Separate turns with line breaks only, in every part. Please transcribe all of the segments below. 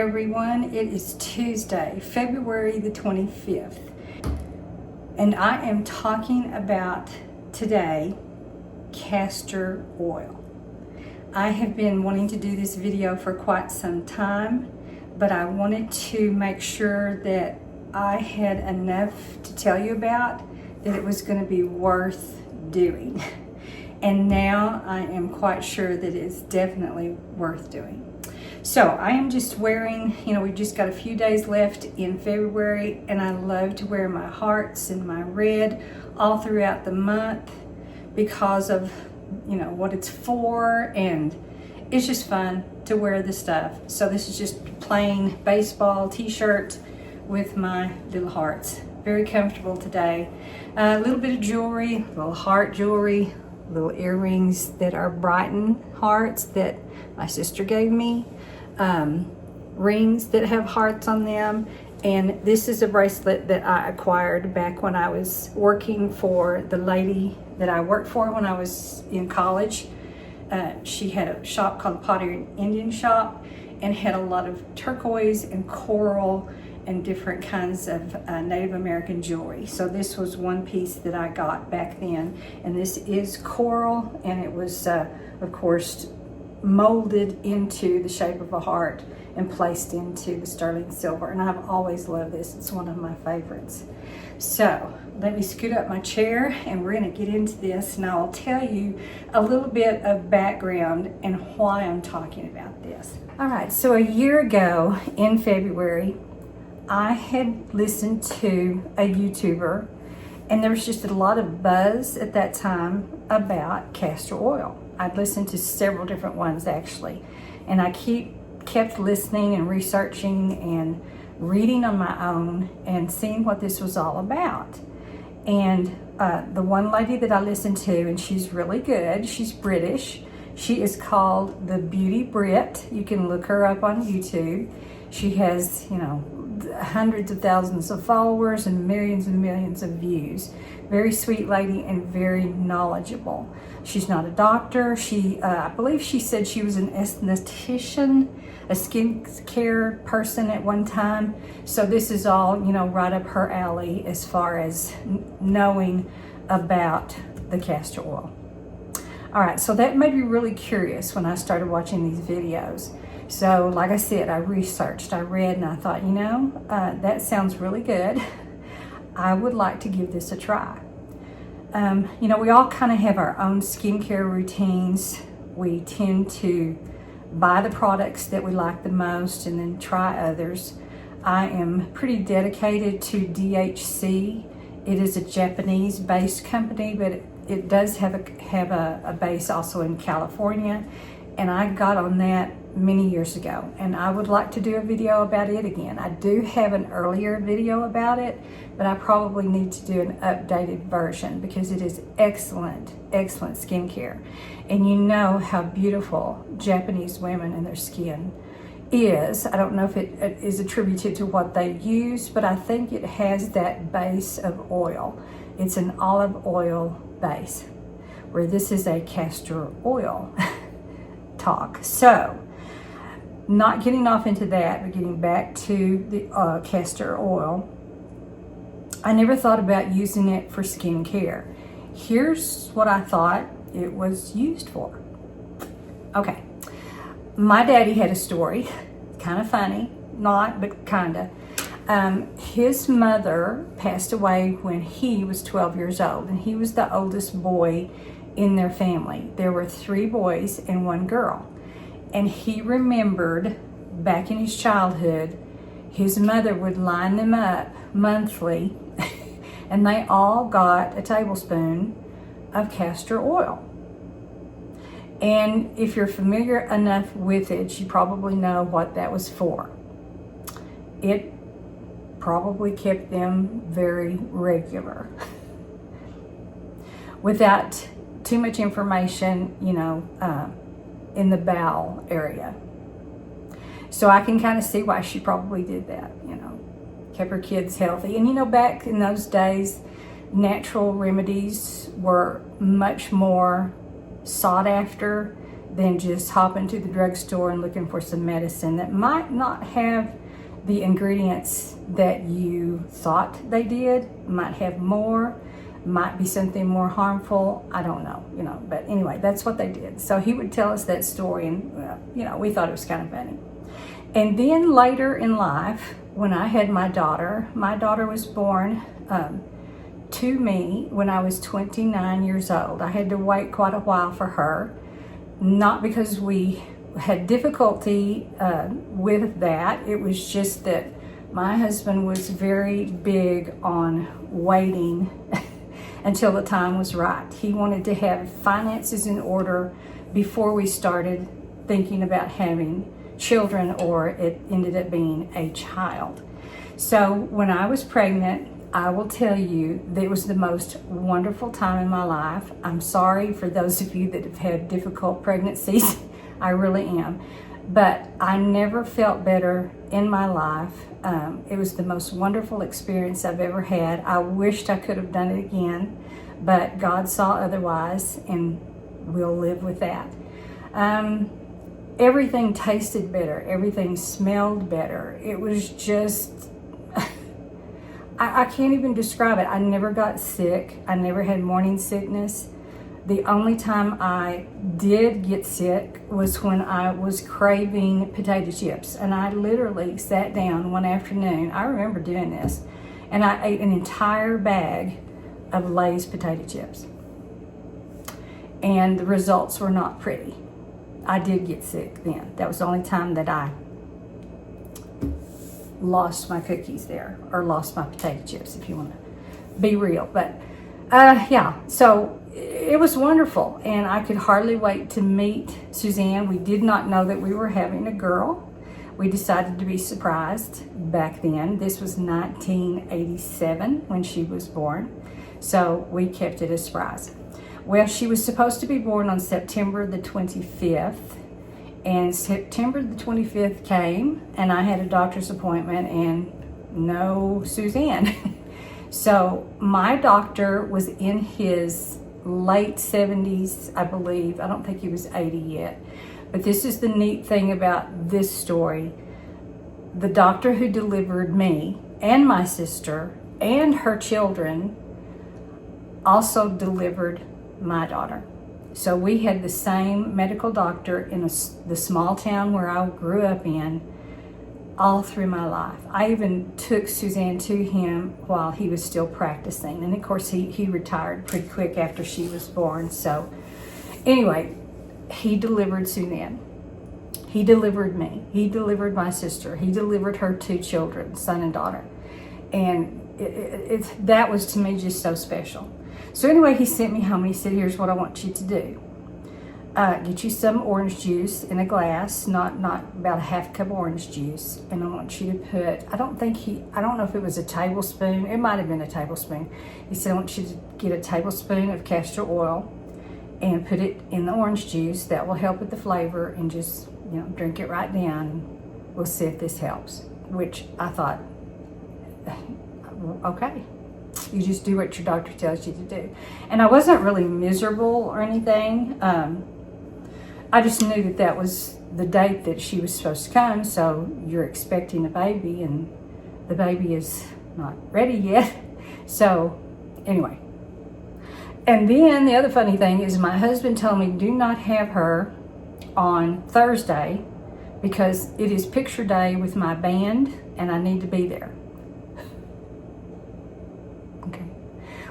everyone. It is Tuesday, February the 25th, and I am talking about today castor oil. I have been wanting to do this video for quite some time, but I wanted to make sure that I had enough to tell you about that it was going to be worth doing. And now I am quite sure that it's definitely worth doing. So I am just wearing, we've just got a few days left in February, and I love to wear my hearts and my red all throughout the month because of, what it's for, and it's just fun to wear the stuff. So this is just plain baseball t-shirt with my little hearts. Very comfortable today. A little bit of jewelry, little heart jewelry, little earrings that are Brighton hearts that my sister gave me. Rings that have hearts on them, and this is a bracelet that I acquired back when I was working for the lady that I worked for when I was in college. She had a shop called Pottery Indian Shop and had a lot of turquoise and coral and different kinds of Native American jewelry. So this was one piece that I got back then, and this is coral, and it was of course molded into the shape of a heart and placed into the sterling silver, and I've always loved this. It's one of my favorites. So let me scoot up my chair and we're going to get into this, and I'll tell you a little bit of background and why I'm talking about this. All right, so a year ago in February, I had listened to a YouTuber, and there was just a lot of buzz at that time about castor oil. I'd listened to several different ones actually, and I kept listening and researching and reading on my own and seeing what this was all about. And the one lady that I listened to, and she's really good, she's British. She is called the Beauty Brit. You can look her up on YouTube. She has, hundreds of thousands of followers and millions of views. Very sweet lady and very knowledgeable. She's not a doctor. I believe she said she was an esthetician, a skincare person at one time. So this is all, right up her alley as far as knowing about the castor oil. All right, so that made me really curious when I started watching these videos. So like I said, I researched, I read, and I thought, that sounds really good. I would like to give this a try. We all kind of have our own skincare routines. We tend to buy the products that we like the most and then try others. I am pretty dedicated to DHC. It is a Japanese-based company, but it does have a base also in California, and I got on that many years ago, and I would like to do a video about it again. I do have an earlier video about it, but I probably need to do an updated version because it is excellent skincare. And you know how beautiful Japanese women and their skin is. I don't know if it is attributed to what they use, but I think it has that base of oil. It's an olive oil base, where this is a castor oil talk. So, not getting off into that, but getting back to the castor oil, I never thought about using it for skincare. Here's what I thought it was used for. Okay, my daddy had a story, kind of funny, not, but kind of. His mother passed away when he was 12 years old, and he was the oldest boy in their family. There were 3 boys and 1 girl. And he remembered back in his childhood, his mother would line them up monthly and they all got a tablespoon of castor oil. And if you're familiar enough with it, you probably know what that was for. It probably kept them very regular. Without too much information, in the bowel area. So I can kind of see why she probably did that, kept her kids healthy. And back in those days, natural remedies were much more sought after than just hopping to the drugstore and looking for some medicine that might not have the ingredients that you thought they did, might have more, might be something more harmful. I don't know, but anyway, that's what they did. So he would tell us that story, and we thought it was kind of funny. And then later in life, when I had my daughter was born to me when I was 29 years old. I had to wait quite a while for her, not because we had difficulty with that. It was just that my husband was very big on waiting until the time was right. He wanted to have finances in order before we started thinking about having children, or it ended up being a child. So when I was pregnant, I will tell you that it was the most wonderful time in my life. I'm sorry for those of you that have had difficult pregnancies. I really am. But I never felt better in my life. It was the most wonderful experience I've ever had. I wished I could have done it again, but God saw otherwise, and we'll live with that. Everything tasted better. Everything smelled better. It was just, I can't even describe it. I never got sick. I never had morning sickness. The only time I did get sick was when I was craving potato chips. And I literally sat down one afternoon, I remember doing this, and I ate an entire bag of Lay's potato chips. And the results were not pretty. I did get sick then. That was the only time that I lost my cookies there, or lost my potato chips, if you want to be real. But yeah, so it was wonderful, and I could hardly wait to meet Suzanne. We did not know that we were having a girl. We decided to be surprised back then. This was 1987 when she was born, so we kept it a surprise. Well, she was supposed to be born on September the 25th, and September the 25th came, and I had a doctor's appointment, and no Suzanne. So my doctor was in his late 70s, I believe. I don't think he was 80 yet. But this is the neat thing about this story. The doctor who delivered me and my sister and her children also delivered my daughter. So we had the same medical doctor in the small town where I grew up in all through my life. I even took Suzanne to him while he was still practicing. And of course he retired pretty quick after she was born. So anyway, he delivered Suzanne. He delivered me. He delivered my sister. He delivered her 2 children, son and daughter. And that was to me just so special. So anyway, he sent me home and he said, here's what I want you to do. Get you some orange juice in a glass, not about a half cup of orange juice. And I want you to put, I don't know if it was a tablespoon. It might have been a tablespoon. He said, I want you to get a tablespoon of castor oil and put it in the orange juice. That will help with the flavor, and just, drink it right down, and we'll see if this helps. Which I thought, okay. You just do what your doctor tells you to do. And I wasn't really miserable or anything. I just knew that was the date that she was supposed to come. So you're expecting a baby, and the baby is not ready yet. So anyway. And then the other funny thing is my husband told me, do not have her on Thursday because it is picture day with my band and I need to be there.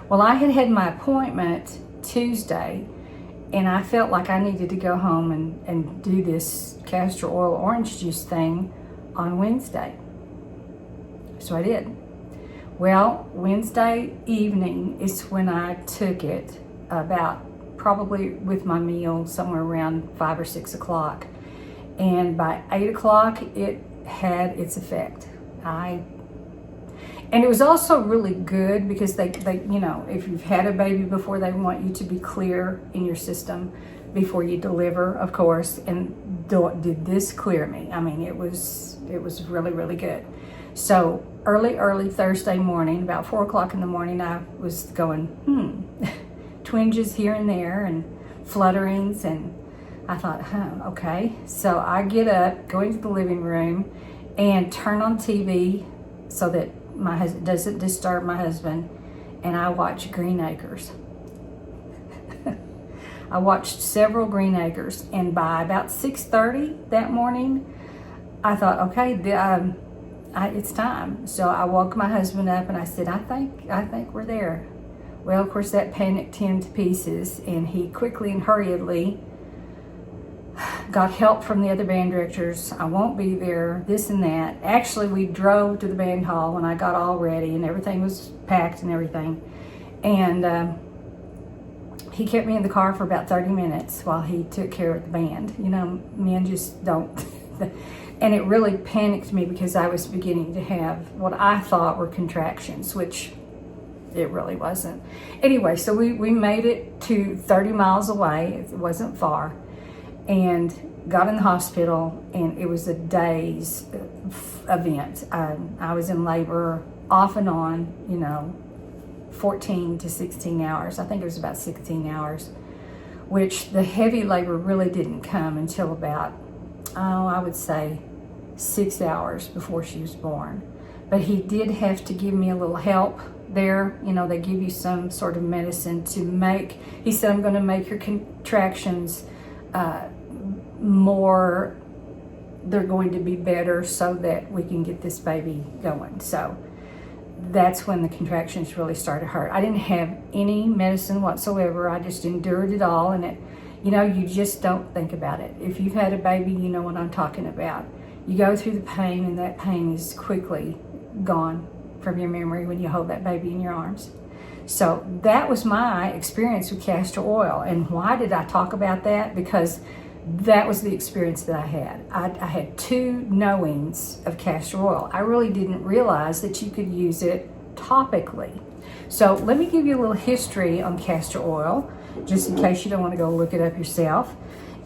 Well, I had my appointment Tuesday, and I felt like I needed to go home and do this castor oil orange juice thing on Wednesday. So I did. Well, Wednesday evening is when I took it, about probably with my meal somewhere around 5 or 6 o'clock. And by 8 o'clock, it had its effect. And it was also really good because they if you've had a baby before, they want you to be clear in your system before you deliver, of course. And did this clear me? I mean, it was really, really good. So early Thursday morning, about 4 o'clock in the morning, I was going, twinges here and there and flutterings, and I thought, okay. So I get up, go into the living room, and turn on TV so that my husband doesn't disturb my husband, and I watch Green Acres. I watched several Green Acres, and by about 6:30 that morning, I thought, okay, it's time. So I woke my husband up and I said, I think we're there. Well, of course, that panicked him to pieces, and he quickly and hurriedly got help from the other band directors. I won't be there, this and that. Actually, we drove to the band hall when I got all ready and everything was packed and everything. And he kept me in the car for about 30 minutes while he took care of the band. You know, men just don't. And it really panicked me because I was beginning to have what I thought were contractions, which it really wasn't. Anyway, so we made it to 30 miles away. It wasn't far. And got in the hospital, and it was a day's event. I was in labor off and on, 14 to 16 hours. I think it was about 16 hours, which the heavy labor really didn't come until about, I would say 6 hours before she was born. But he did have to give me a little help there. They give you some sort of medicine to make, he said, I'm going to make your contractions more, they're going to be better so that we can get this baby going. So that's when the contractions really started to hurt. I didn't have any medicine whatsoever. I just endured it all. And you just don't think about it. If you've had a baby, you know what I'm talking about. You go through the pain, and that pain is quickly gone from your memory when you hold that baby in your arms. So that was my experience with castor oil. And why did I talk about that? Because that was the experience that I had. I had 2 knowings of castor oil. I really didn't realize that you could use it topically. So let me give you a little history on castor oil, just in case you don't want to go look it up yourself.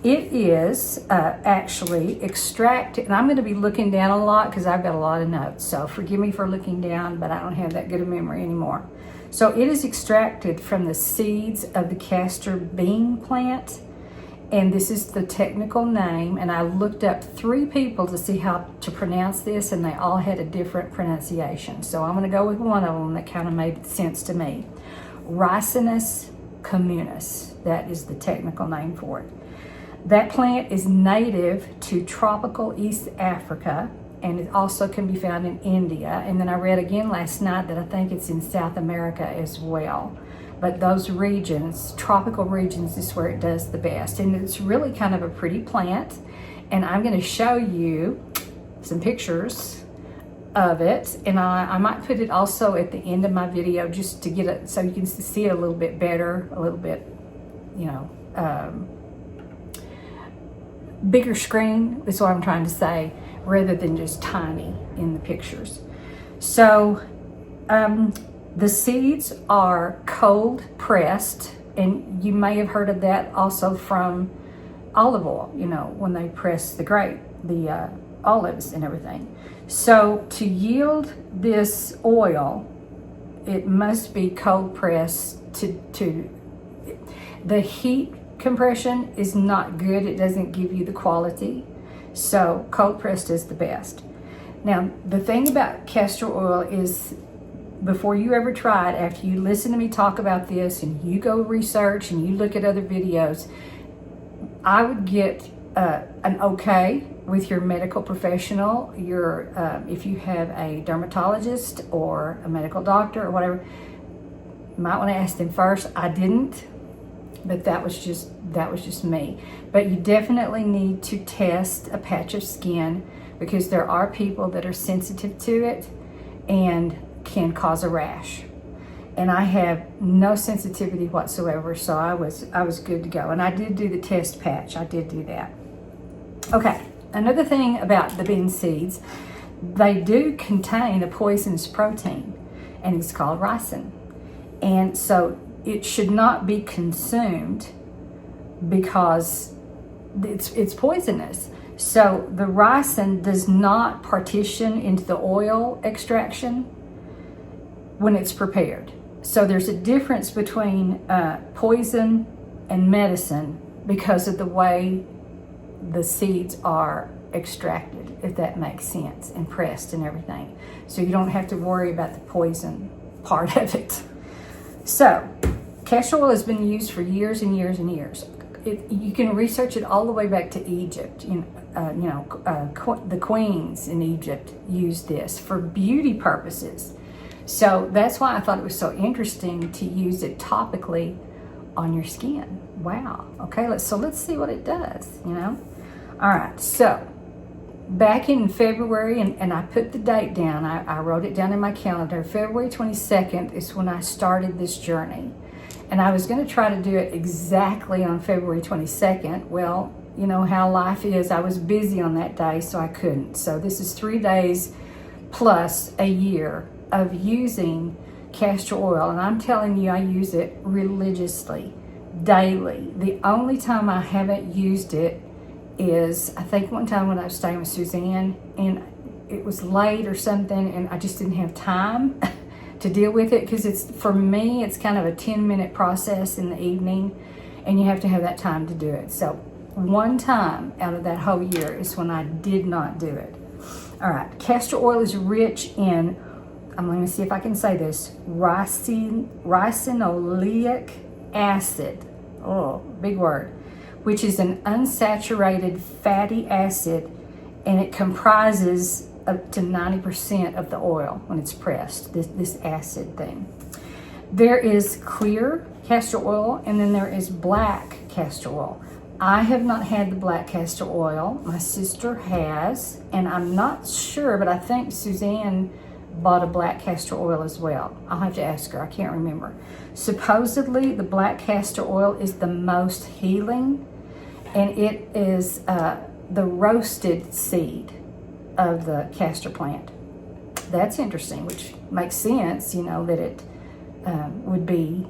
It is actually extracted, and I'm going to be looking down a lot because I've got a lot of notes. So forgive me for looking down, but I don't have that good a memory anymore. So it is extracted from the seeds of the castor bean plant. And this is the technical name, and I looked up 3 people to see how to pronounce this, and they all had a different pronunciation. So I'm going to go with one of them that kind of made sense to me. Ricinus communis, that is the technical name for it. That plant is native to tropical East Africa, and it also can be found in India. And then I read again last night that I think it's in South America as well. But those regions, tropical regions, is where it does the best. And it's really kind of a pretty plant. And I'm going to show you some pictures of it. And I might put it also at the end of my video just to get it so you can see it a little bit better, a little bit, bigger screen is what I'm trying to say, rather than just tiny in the pictures. So, the seeds are cold pressed, and you may have heard of that also from olive oil, when they press the olives and everything. So to yield this oil, it must be cold pressed. The heat compression is not good. It doesn't give you the quality. So cold pressed is the best. Now, the thing about castor oil is, before you ever try it, after you listen to me talk about this and you go research and you look at other videos, I would get an okay with your medical professional, if you have a dermatologist or a medical doctor or whatever. You might want to ask them first. I didn't, but that was just me. But you definitely need to test a patch of skin, because there are people that are sensitive to it and can cause a rash. And I have no sensitivity whatsoever, so I was good to go. And I did do the test patch. I did do that. Okay, another thing about the bean seeds, they do contain a poisonous protein, and it's called ricin. And so it should not be consumed because it's poisonous. So the ricin does not partition into the oil extraction when it's prepared. So there's a difference between poison and medicine because of the way the seeds are extracted, if that makes sense, and pressed and everything. So you don't have to worry about the poison part of it. So castor oil has been used for years and years and years. You can research it all the way back to Egypt. The queens in Egypt used this for beauty purposes. So that's why I thought it was so interesting to use it topically on your skin. Wow. Okay, let's see what it does, All right, so back in February, and I put the date down, I wrote it down in my calendar. February 22nd is when I started this journey. And I was going to try to do it exactly on February 22nd. Well, you know how life is. I was busy on that day, so I couldn't. So this is 3 days plus a year of using castor oil. And I'm telling you, I use it religiously, daily. The only time I haven't used it is, I think one time when I was staying with Suzanne, and it was late or something, and I just didn't have time to deal with it, because for me, it's kind of a 10-minute process in the evening, and you have to have that time to do it. So one time out of that whole year is when I did not do it. All right, castor oil is rich in, I'm going to see if I can say this, ricinoleic acid. Oh, big word. Which is an unsaturated fatty acid, and it comprises up to 90% of the oil when it's pressed, this acid thing. There is clear castor oil, and then there is black castor oil. I have not had the black castor oil. My sister has, and I'm not sure, but I think Suzanne bought a black castor oil as well. I'll have to ask her, I can't remember. Supposedly, the black castor oil is the most healing, and it is the roasted seed of the castor plant. That's interesting, which makes sense, that it would be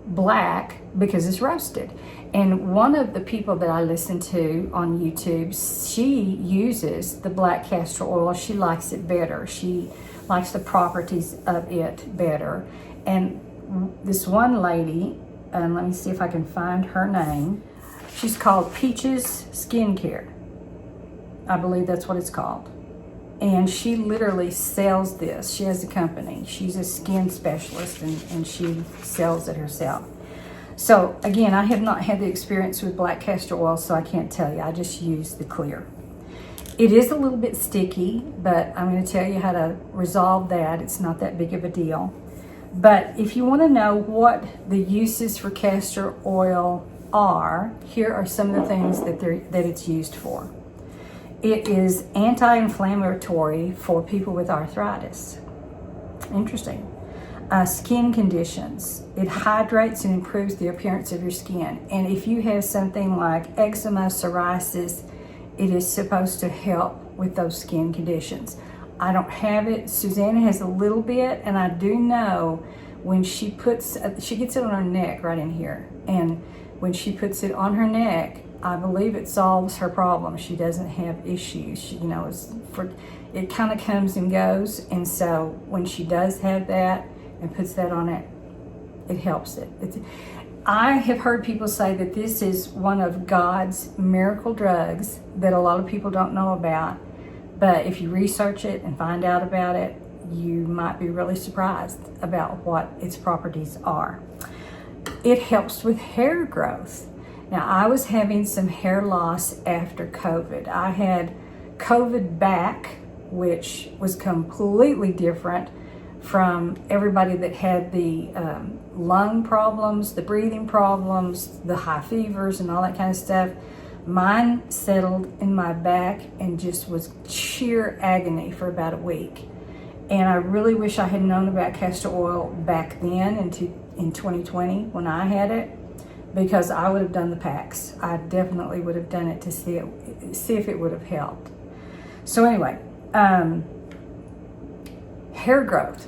black because it's roasted. And one of the people that I listen to on YouTube, she uses the black castor oil. She likes it better. She likes the properties of it better. And this one lady, let me see if I can find her name. She's called Peaches Skincare. I believe that's what it's called. And she literally sells this. She has a company. She's a skin specialist, and she sells it herself. So again, I have not had the experience with black castor oil, so I can't tell you. I just use the clear. It is a little bit sticky, but I'm going to tell you how to resolve that. It's not that big of a deal. But if you want to know what the uses for castor oil are, here are some of the things that it's used for. It is anti-inflammatory for people with arthritis. Interesting. Skin conditions. It hydrates and improves the appearance of your skin. And if you have something like eczema, psoriasis, it is supposed to help with those skin conditions. I don't have it. Suzanne has a little bit, and I do know when she gets it on her neck right in here. And when she puts it on her neck, I believe it solves her problem. She doesn't have issues. It kind of comes and goes. And so when she does have that and puts that on it, it helps it. I have heard people say that this is one of God's miracle drugs that a lot of people don't know about. But if you research it and find out about it, you might be really surprised about what its properties are. It helps with hair growth. Now, I was having some hair loss after COVID. I had COVID back, which was completely different from everybody that had the lung problems, the breathing problems, the high fevers and all that kind of stuff. Mine settled in my back and just was sheer agony for about a week. And I really wish I had known about castor oil back then in 2020 when I had it, because I would have done the packs. I definitely would have done it to see if it would have helped. So anyway, hair growth.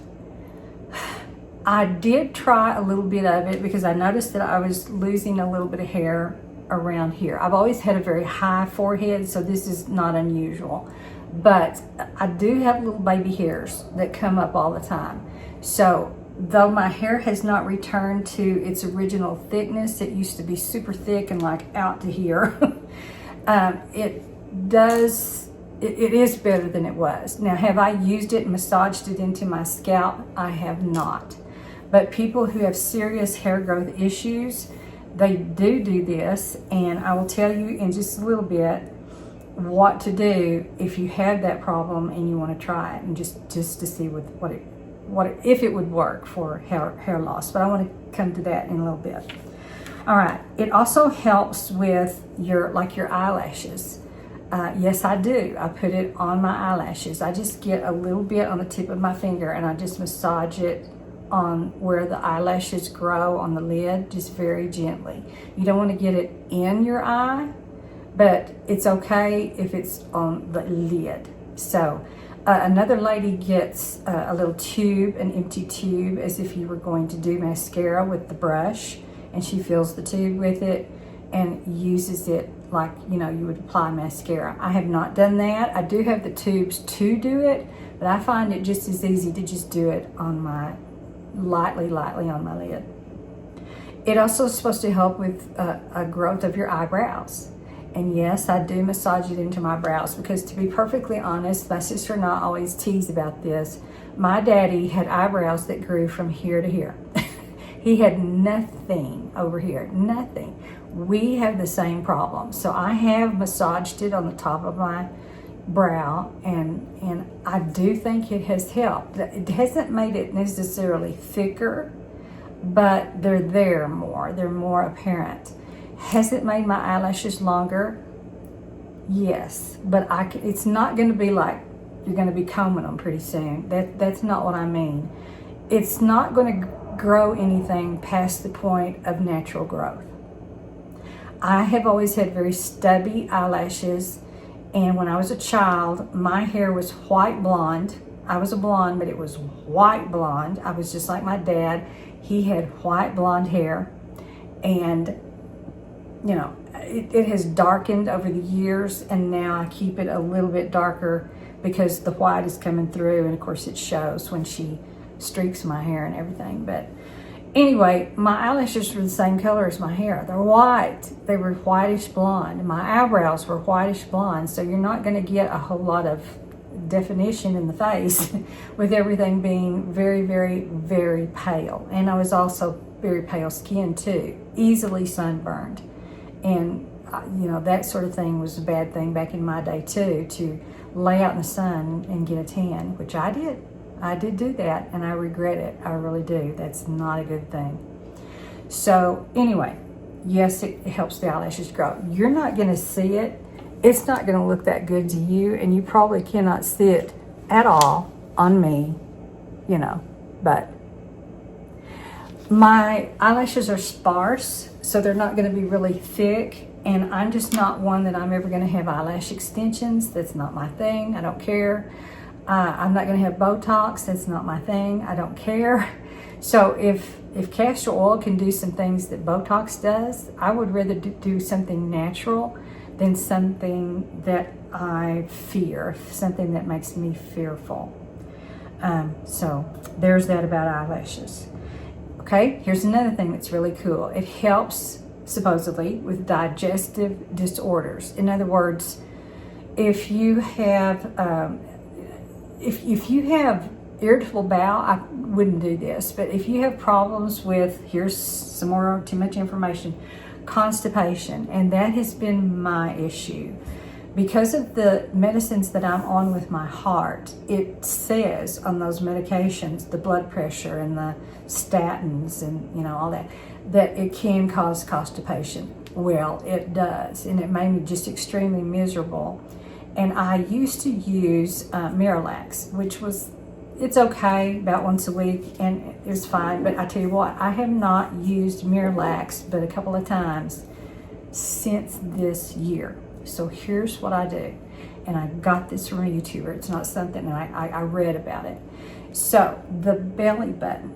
I did try a little bit of it because I noticed that I was losing a little bit of hair around here. I've always had a very high forehead, so this is not unusual. But I do have little baby hairs that come up all the time. So though my hair has not returned to its original thickness, it used to be super thick and like out to here. It is better than it was. Now, have I used it and massaged it into my scalp? I have not. But people who have serious hair growth issues, they do this, and I will tell you in just a little bit what to do if you have that problem and you want to try it, and just to see if it would work for hair loss. But I want to come to that in a little bit. All right, it also helps with your eyelashes. Yes, I do. I put it on my eyelashes. I just get a little bit on the tip of my finger and I just massage it on where the eyelashes grow on the lid, just very gently. You don't want to get it in your eye, but it's okay if it's on the lid. So another lady gets a little tube, an empty tube, as if you were going to do mascara with the brush, and she fills the tube with it and uses it like, you know, you would apply mascara. I have not done that. I do have the tubes to do it, but I find it just as easy to just do it on my, lightly on my lid. It also is supposed to help with a growth of your eyebrows. And yes, I do massage it into my brows because, to be perfectly honest, my sister and I always tease about this. My daddy had eyebrows that grew from here to here. He had nothing over here, nothing. We have the same problem. So I have massaged it on the top of my brow, and I do think it has helped. It hasn't made it necessarily thicker, but they're more apparent. Has it made my eyelashes longer? Yes, but it's not going to be like you're going to be combing them pretty soon. That's not what I mean. It's not going to grow anything past the point of natural growth. I have always had very stubby eyelashes, and when I was a child, my hair was white blonde. I was a blonde, but it was white blonde. I was just like my dad. He had white blonde hair, and you know, it has darkened over the years, and now I keep it a little bit darker because the white is coming through, and of course it shows when she streaks my hair and everything. But anyway, my eyelashes were the same color as my hair. They're white. They were whitish blonde. My eyebrows were whitish blonde, so you're not going to get a whole lot of definition in the face with everything being very, very, very pale. And I was also very pale skinned too, easily sunburned. And you know, that sort of thing was a bad thing back in my day too, to lay out in the sun and get a tan, which I did. I did do that, and I regret it. I really do. That's not a good thing. So anyway, yes, it helps the eyelashes grow. You're not going to see it. It's not going to look that good to you, and you probably cannot see it at all on me, you know, but my eyelashes are sparse, so they're not going to be really thick, and I'm just not one that I'm ever going to have eyelash extensions. That's not my thing. I don't care. I'm not going to have Botox. That's not my thing. I don't care. So if castor oil can do some things that Botox does, I would rather do something natural than something that I fear, something that makes me fearful. So there's that about eyelashes. Okay, here's another thing that's really cool. It helps, supposedly, with digestive disorders. In other words, if you have if you have irritable bowel, I wouldn't do this, but if you have problems with, here's some more, too much information, constipation, and that has been my issue. Because of the medicines that I'm on with my heart, it says on those medications, the blood pressure and the statins and, you know, all that, that it can cause constipation. Well, it does, and it made me just extremely miserable. And I used to use Miralax, which was, it's okay, about once a week, and it was fine. But I tell you what, I have not used Miralax but a couple of times since this year. So here's what I do. And I got this from a YouTuber. It's not something that I read about it. So the belly button.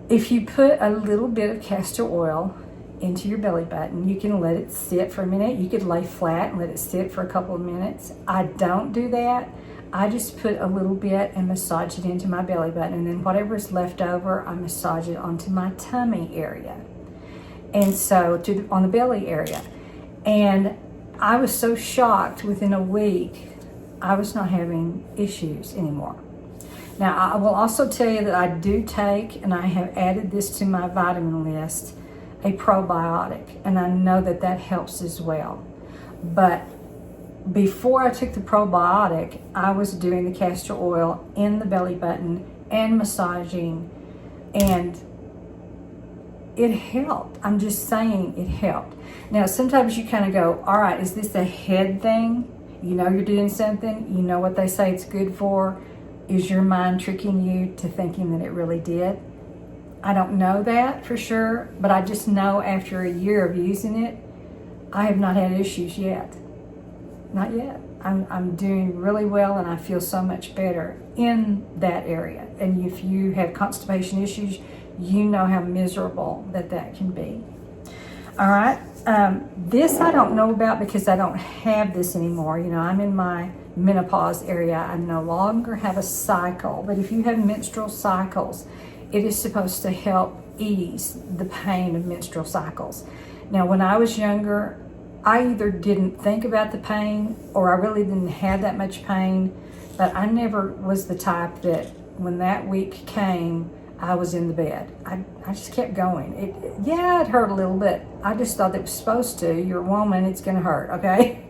If you put a little bit of castor oil into your belly button, you can let it sit for a minute. You could lay flat and let it sit for a couple of minutes. I don't do that. I just put a little bit and massage it into my belly button, and then whatever's left over, I massage it onto my tummy area. And so on the belly area. And I was so shocked within a week, I was not having issues anymore. Now, I will also tell you that I do take, and I have added this to my vitamin list, a probiotic. And I know that that helps as well. But before I took the probiotic, I was doing the castor oil in the belly button and massaging, and it helped. I'm just saying it helped. Now, sometimes you kind of go, all right, is this a head thing? You know you're doing something. You know what they say it's good for. Is your mind tricking you to thinking that it really did? I don't know that for sure, but I just know after a year of using it, I have not had issues yet. Not yet. I'm doing really well, and I feel so much better in that area. And if you have constipation issues, you know how miserable that can be. All right. This I don't know about because I don't have this anymore. You know, I'm in my menopause area. I no longer have a cycle. But if you have menstrual cycles, it is supposed to help ease the pain of menstrual cycles. Now, when I was younger, I either didn't think about the pain or I really didn't have that much pain. But I never was the type that when that week came, I was in the bed. I just kept going. It hurt a little bit. I just thought it was supposed to. You're a woman, it's going to hurt, okay?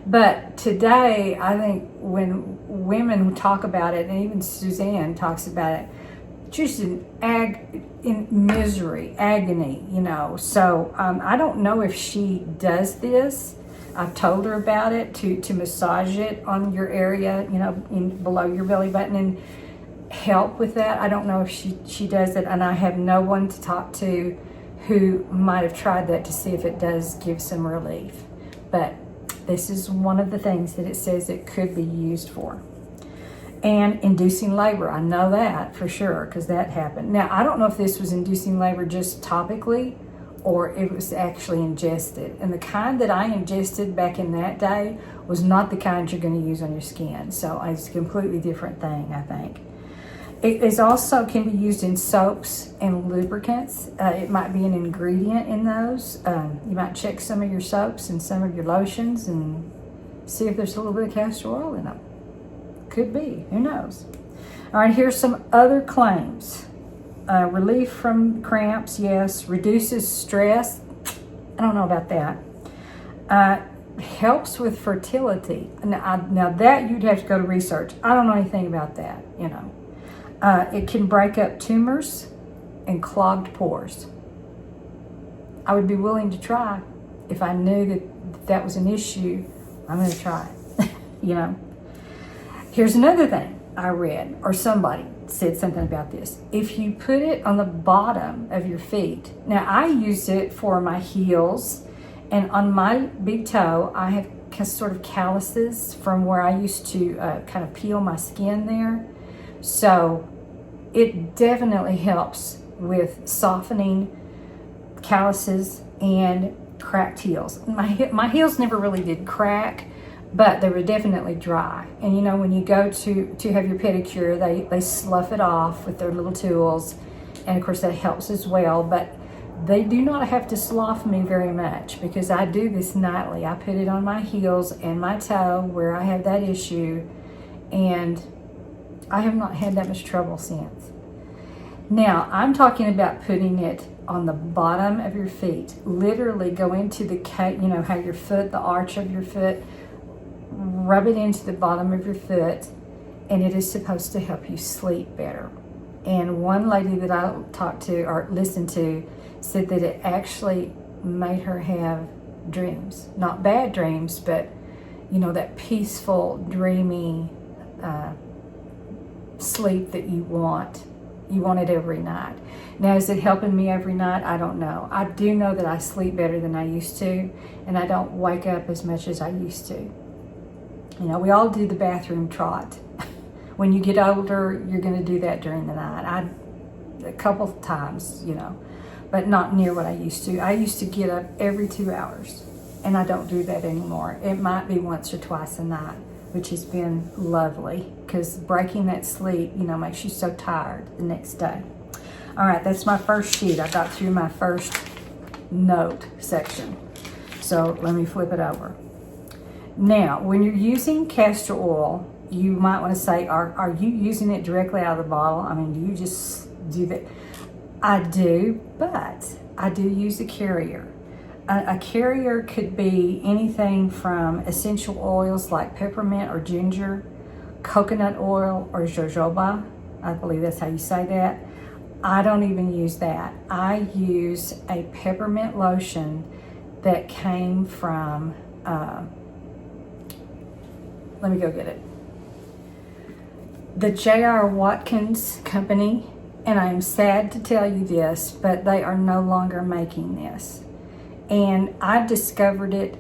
But today, I think when women talk about it, and even Suzanne talks about it, just in misery, agony, you know. So I don't know if she does this. I've told her about it, to massage it on your area, you know, below your belly button, and help with that. I don't know if she does it, and I have no one to talk to who might have tried that to see if it does give some relief. But this is one of the things that it says it could be used for. And inducing labor, I know that for sure because that happened. Now, I don't know if this was inducing labor just topically or it was actually ingested. And the kind that I ingested back in that day was not the kind you're going to use on your skin. So it's a completely different thing, I think. It is also can be used in soaps and lubricants. It might be an ingredient in those. You might check some of your soaps and some of your lotions and see if there's a little bit of castor oil in them. Could be, who knows? All right, here's some other claims. Relief from cramps, yes. Reduces stress. I don't know about that. Helps with fertility. Now that you'd have to go to research. I don't know anything about that, you know. It can break up tumors and clogged pores. I would be willing to try if I knew that was an issue. I'm going to try it, you know. Here's another thing I read, or somebody said something about this. If you put it on the bottom of your feet, now I use it for my heels, and on my big toe, I have sort of calluses from where I used to kind of peel my skin there. So it definitely helps with softening calluses and cracked heels. My heels never really did crack, but they were definitely dry. And you know, when you go to have your pedicure, they slough it off with their little tools. And of course that helps as well, but they do not have to slough me very much because I do this nightly. I put it on my heels and my toe where I have that issue, and I have not had that much trouble since. Now, I'm talking about putting it on the bottom of your feet. Literally go into you know, how your foot, the arch of your foot, rub it into the bottom of your foot, and it is supposed to help you sleep better. And one lady that I talked to or listened to said that it actually made her have dreams. Not bad dreams, but, you know, that peaceful, dreamy sleep that you want. You want it every night. Now, is it helping me every night? I don't know. I do know that I sleep better than I used to, and I don't wake up as much as I used to. You know, we all do the bathroom trot. When you get older, you're going to do that during the night. A couple of times, you know, but not near what I used to. I used to get up every 2 hours, and I don't do that anymore. It might be once or twice a night, which has been lovely because breaking that sleep, makes you so tired the next day. All right, that's my first sheet. I got through my first note section. So let me flip it over. Now, when you're using castor oil, you might want to say, are you using it directly out of the bottle? I mean, do you just do that? I do, but I do use a carrier. A carrier could be anything from essential oils like peppermint or ginger, coconut oil or jojoba. I believe that's how you say that. I don't even use that. I use a peppermint lotion that came from, let me go get it. The J.R. Watkins Company, and I am sad to tell you this, but they are no longer making this. And I discovered it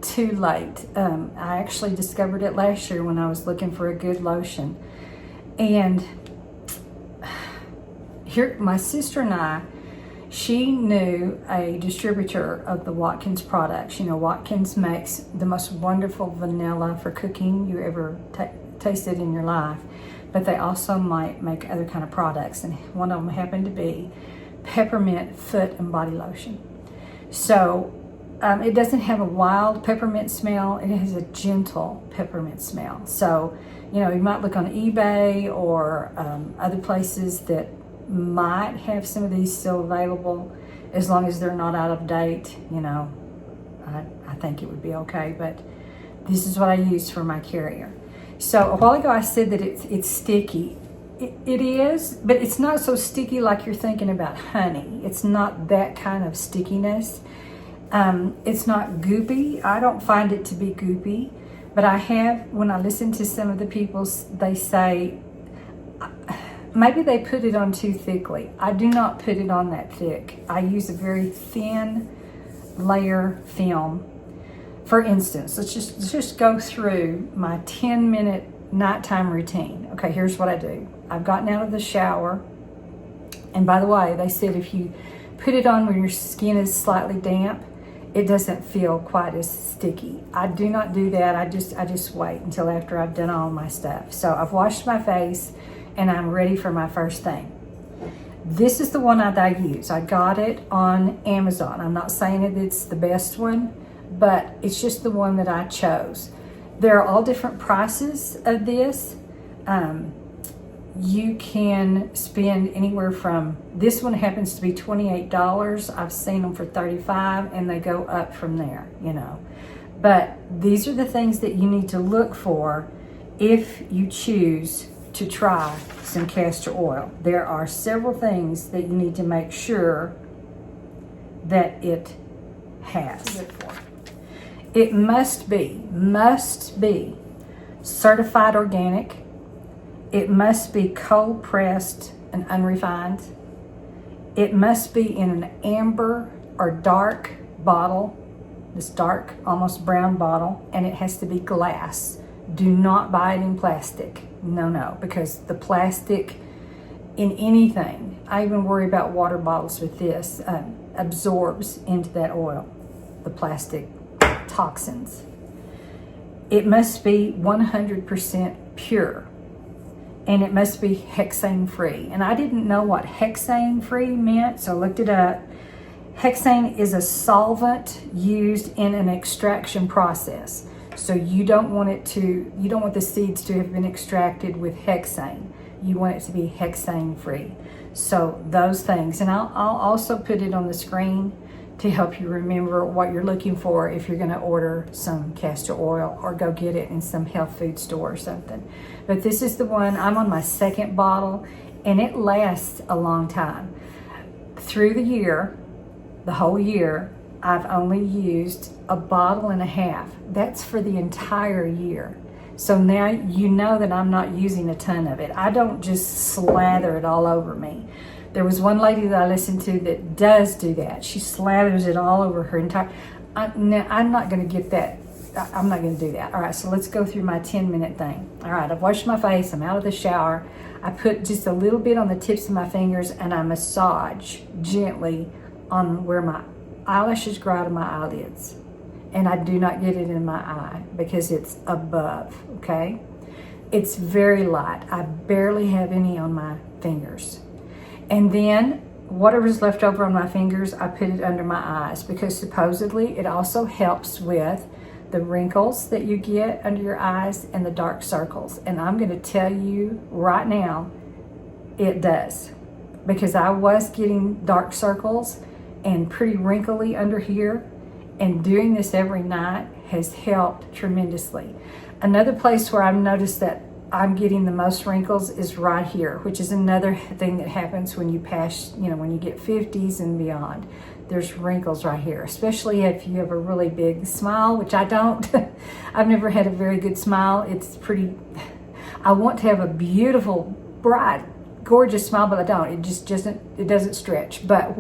too late. I actually discovered it last year when I was looking for a good lotion. And here, my sister and I, she knew a distributor of the Watkins products. Watkins makes the most wonderful vanilla for cooking you ever tasted in your life. But they also might make other kind of products. And one of them happened to be peppermint foot and body lotion. So it doesn't have a wild peppermint smell. It has a gentle peppermint smell. So, you might look on eBay or other places that might have some of these still available, as long as they're not out of date. I think it would be okay. But this is what I use for my carrier. So a while ago I said that it's sticky. It is, but it's not so sticky like you're thinking about honey. It's not that kind of stickiness. It's not goopy. I don't find it to be goopy, but when I listen to some of the people, they say maybe they put it on too thickly. I do not put it on that thick. I use a very thin layer film. For instance, let's just go through my 10-minute nighttime routine. Okay, here's what I do. I've gotten out of the shower, and by the way, they said if you put it on when your skin is slightly damp, it doesn't feel quite as sticky. I do not do that. I just wait until after I've done all my stuff. So I've washed my face, and I'm ready for my first thing. This is the one that I use. I got it on Amazon. I'm not saying that it's the best one, but it's just the one that I chose. There are all different prices of this. You can spend anywhere from, this one happens to be $28. I've seen them for $35, and they go up from there, But these are the things that you need to look for if you choose to try some castor oil. There are several things that you need to make sure that it has. It must be certified organic. It must be cold pressed and unrefined. It must be in an amber or dark bottle, this dark, almost brown bottle, and it has to be glass. Do not buy it in plastic. No, because the plastic in anything, I even worry about water bottles with this, absorbs into that oil, the plastic toxins. It must be 100% pure, and it must be hexane free. And I didn't know what hexane free meant, so I looked it up. Hexane is a solvent used in an extraction process. So you don't want the seeds to have been extracted with hexane. You want it to be hexane free. So those things, and I'll also put it on the screen to help you remember what you're looking for if you're going to order some castor oil or go get it in some health food store or something. But this is the one. I'm on my second bottle, and it lasts a long time. Through the year, the whole year, I've only used a bottle and a half. That's for the entire year. So now you know that I'm not using a ton of it. I don't just slather it all over me. There was one lady that I listened to that does do that. She slathers it all over her entire... I'm not going to get that. I'm not going to do that. All right, so let's go through my 10-minute thing. All right, I've washed my face. I'm out of the shower. I put just a little bit on the tips of my fingers, and I massage gently on where my eyelashes grow out of my eyelids. and I do not get it in my eye because it's above, okay? It's very light. I barely have any on my fingers. And then whatever's left over on my fingers, I put it under my eyes because supposedly it also helps with the wrinkles that you get under your eyes and the dark circles. And I'm going to tell you right now, it does. Because I was getting dark circles and pretty wrinkly under here, and doing this every night has helped tremendously. Another place where I've noticed that I'm getting the most wrinkles is right here, which is another thing that happens when you pass, when you get 50s and beyond. There's wrinkles right here, especially if you have a really big smile, which I don't. I've never had a very good smile. It's pretty, I want to have a beautiful, bright, gorgeous smile, but I don't. It just doesn't stretch. But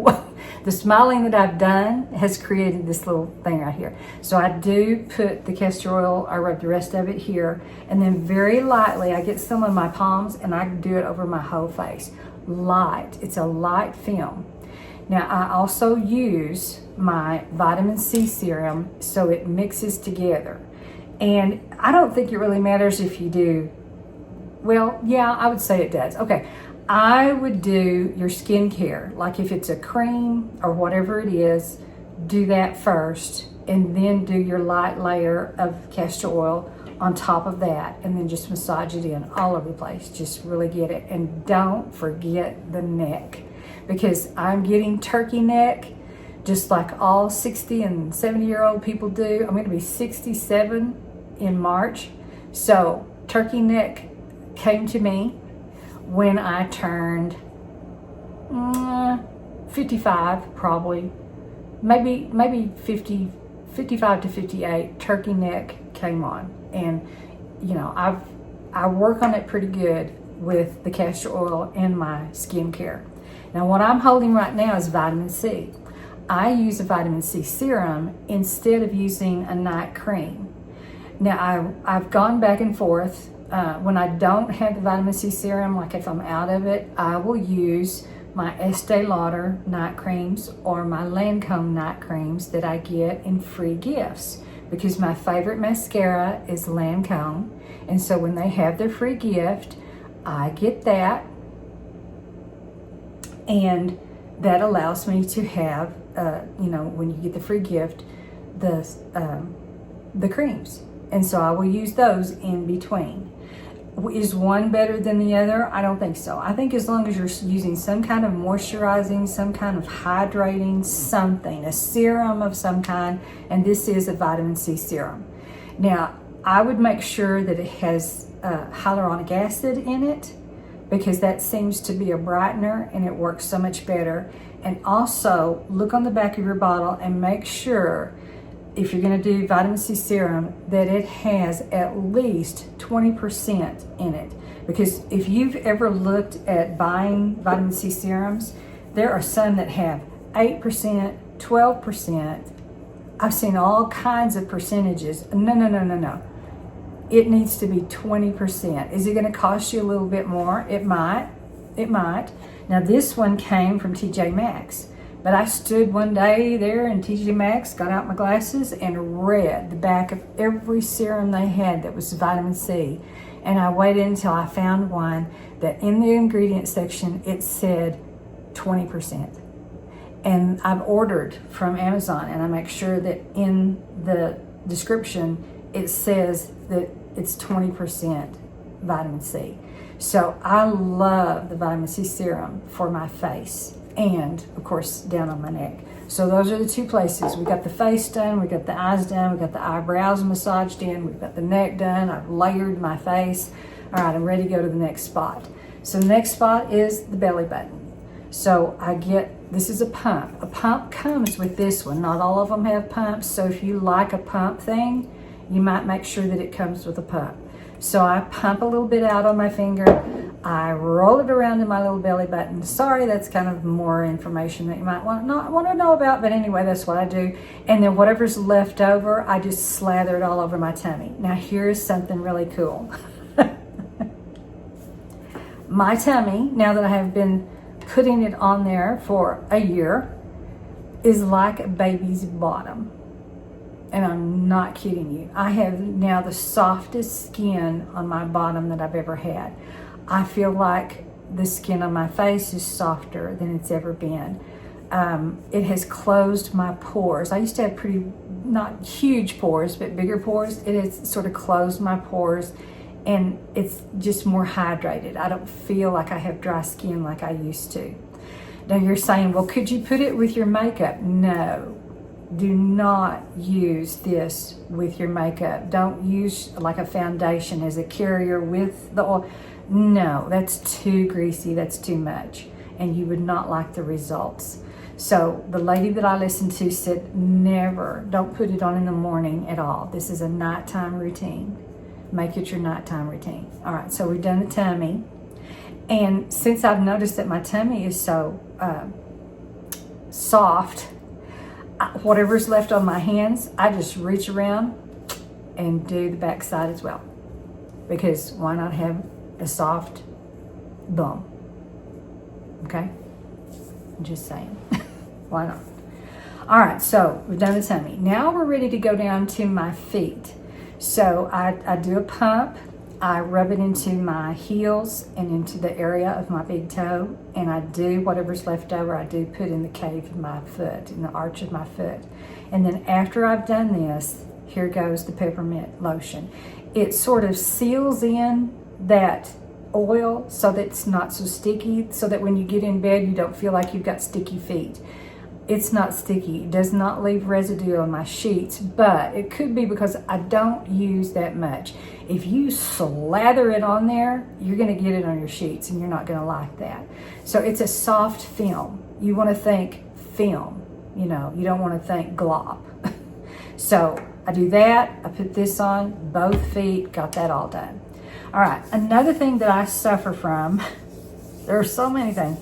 the smiling that I've done has created this little thing right here. So I do put the castor oil, I rub the rest of it here, and then very lightly, I get some on my palms and I do it over my whole face. Light, it's a light film. Now I also use my vitamin C serum so it mixes together. And I don't think it really matters if you do, well, yeah, I would say it does. Okay. I would do your skincare, like if it's a cream or whatever it is, do that first and then do your light layer of castor oil on top of that, and then just massage it in all over the place. Just really get it. And don't forget the neck, because I'm getting turkey neck just like all 60 and 70-year-old people do. I'm going to be 67 in March. So turkey neck came to me when I turned 55, probably, maybe 50, 55 to 58, turkey neck came on. And, I work on it pretty good with the castor oil and my skincare. Now, what I'm holding right now is vitamin C. I use a vitamin C serum instead of using a night cream. Now, I've gone back and forth. When I don't have the vitamin C serum, like if I'm out of it, I will use my Estee Lauder night creams or my Lancome night creams that I get in free gifts, because my favorite mascara is Lancome. And so when they have their free gift, I get that. And that allows me to have, when you get the free gift, the creams. And so I will use those in between. Is one better than the other? I don't think so. I think as long as you're using some kind of moisturizing, some kind of hydrating something, a serum of some kind, and this is a vitamin C serum. Now, I would make sure that it has hyaluronic acid in it, because that seems to be a brightener and it works so much better. And also look on the back of your bottle and make sure, if you're going to do vitamin C serum, that it has at least 20% in it. Because if you've ever looked at buying vitamin C serums, there are some that have 8%, 12%. I've seen all kinds of percentages. No. It needs to be 20%. Is it going to cost you a little bit more? It might. Now this one came from TJ Maxx. But I stood one day there in TJ Maxx, got out my glasses, and read the back of every serum they had that was vitamin C. And I waited until I found one that in the ingredient section, it said 20%. And I've ordered from Amazon, and I make sure that in the description, it says that it's 20% vitamin C. So I love the vitamin C serum for my face, and of course down on my neck. So those are the two places. We got the face done, we got the eyes done, we got the eyebrows massaged in, we've got the neck done, I've layered my face. All right, I'm ready to go to the next spot. So the next spot is the belly button. So this is a pump. A pump comes with this one. Not all of them have pumps, so if you like a pump thing, you might make sure that it comes with a pump. So I pump a little bit out on my finger. I roll it around in my little belly button. Sorry, that's kind of more information that you might not want to know about, but anyway, that's what I do. And then whatever's left over, I just slather it all over my tummy. Now here's something really cool. My tummy, now that I have been putting it on there for a year, is like a baby's bottom. and I'm not kidding you. I have now the softest skin on my bottom that I've ever had. I feel like the skin on my face is softer than it's ever been. It has closed my pores. I used to have pretty, not huge pores, but bigger pores. It has sort of closed my pores, and it's just more hydrated. I don't feel like I have dry skin like I used to. Now you're saying, well, could you put it with your makeup? No, do not use this with your makeup. Don't use like a foundation as a carrier with the oil. No, that's too greasy, that's too much, and you would not like the results. So the lady that I listened to said, never, don't put it on in the morning at all. This is a nighttime routine. Make it your nighttime routine. All right, so we've done the tummy. And since I've noticed that my tummy is so soft, whatever's left on my hands, I just reach around and do the backside as well. Because why not have a soft bum? Okay? I'm just saying. Why not? All right, so we've done the tummy. Now we're ready to go down to my feet. So I do a pump. I rub it into my heels and into the area of my big toe, and I do whatever's left over, I do put in the cave of my foot, in the arch of my foot. And then after I've done this, here goes the peppermint lotion. It sort of seals in that oil so that it's not so sticky, so that when you get in bed, you don't feel like you've got sticky feet. It's not sticky. It does not leave residue on my sheets, but it could be because I don't use that much. If you slather it on there, you're going to get it on your sheets, and you're not going to like that. So it's a soft film. You want to think film, you know, you don't want to think glop. So I do that. I put this on both feet, got that all done. All right, another thing that I suffer from, there are so many things,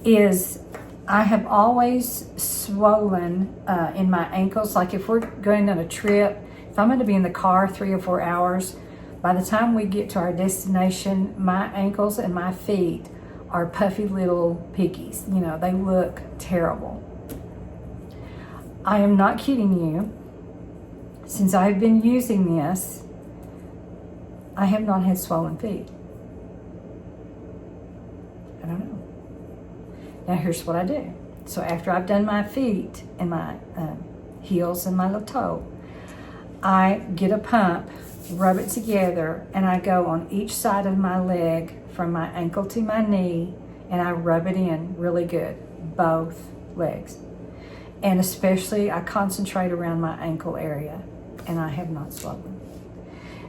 is I have always swollen in my ankles. Like if we're going on a trip, if I'm going to be in the car 3 or 4 hours, by the time we get to our destination, my ankles and my feet are puffy little piggies. You know, they look terrible. I am not kidding you. Since I've been using this, I have not had swollen feet. I don't know. Now here's what I do. So after I've done my feet and my heels and my little toe, I get a pump, rub it together, and I go on each side of my leg from my ankle to my knee, and I rub it in really good, both legs. And especially I concentrate around my ankle area, and I have not swollen.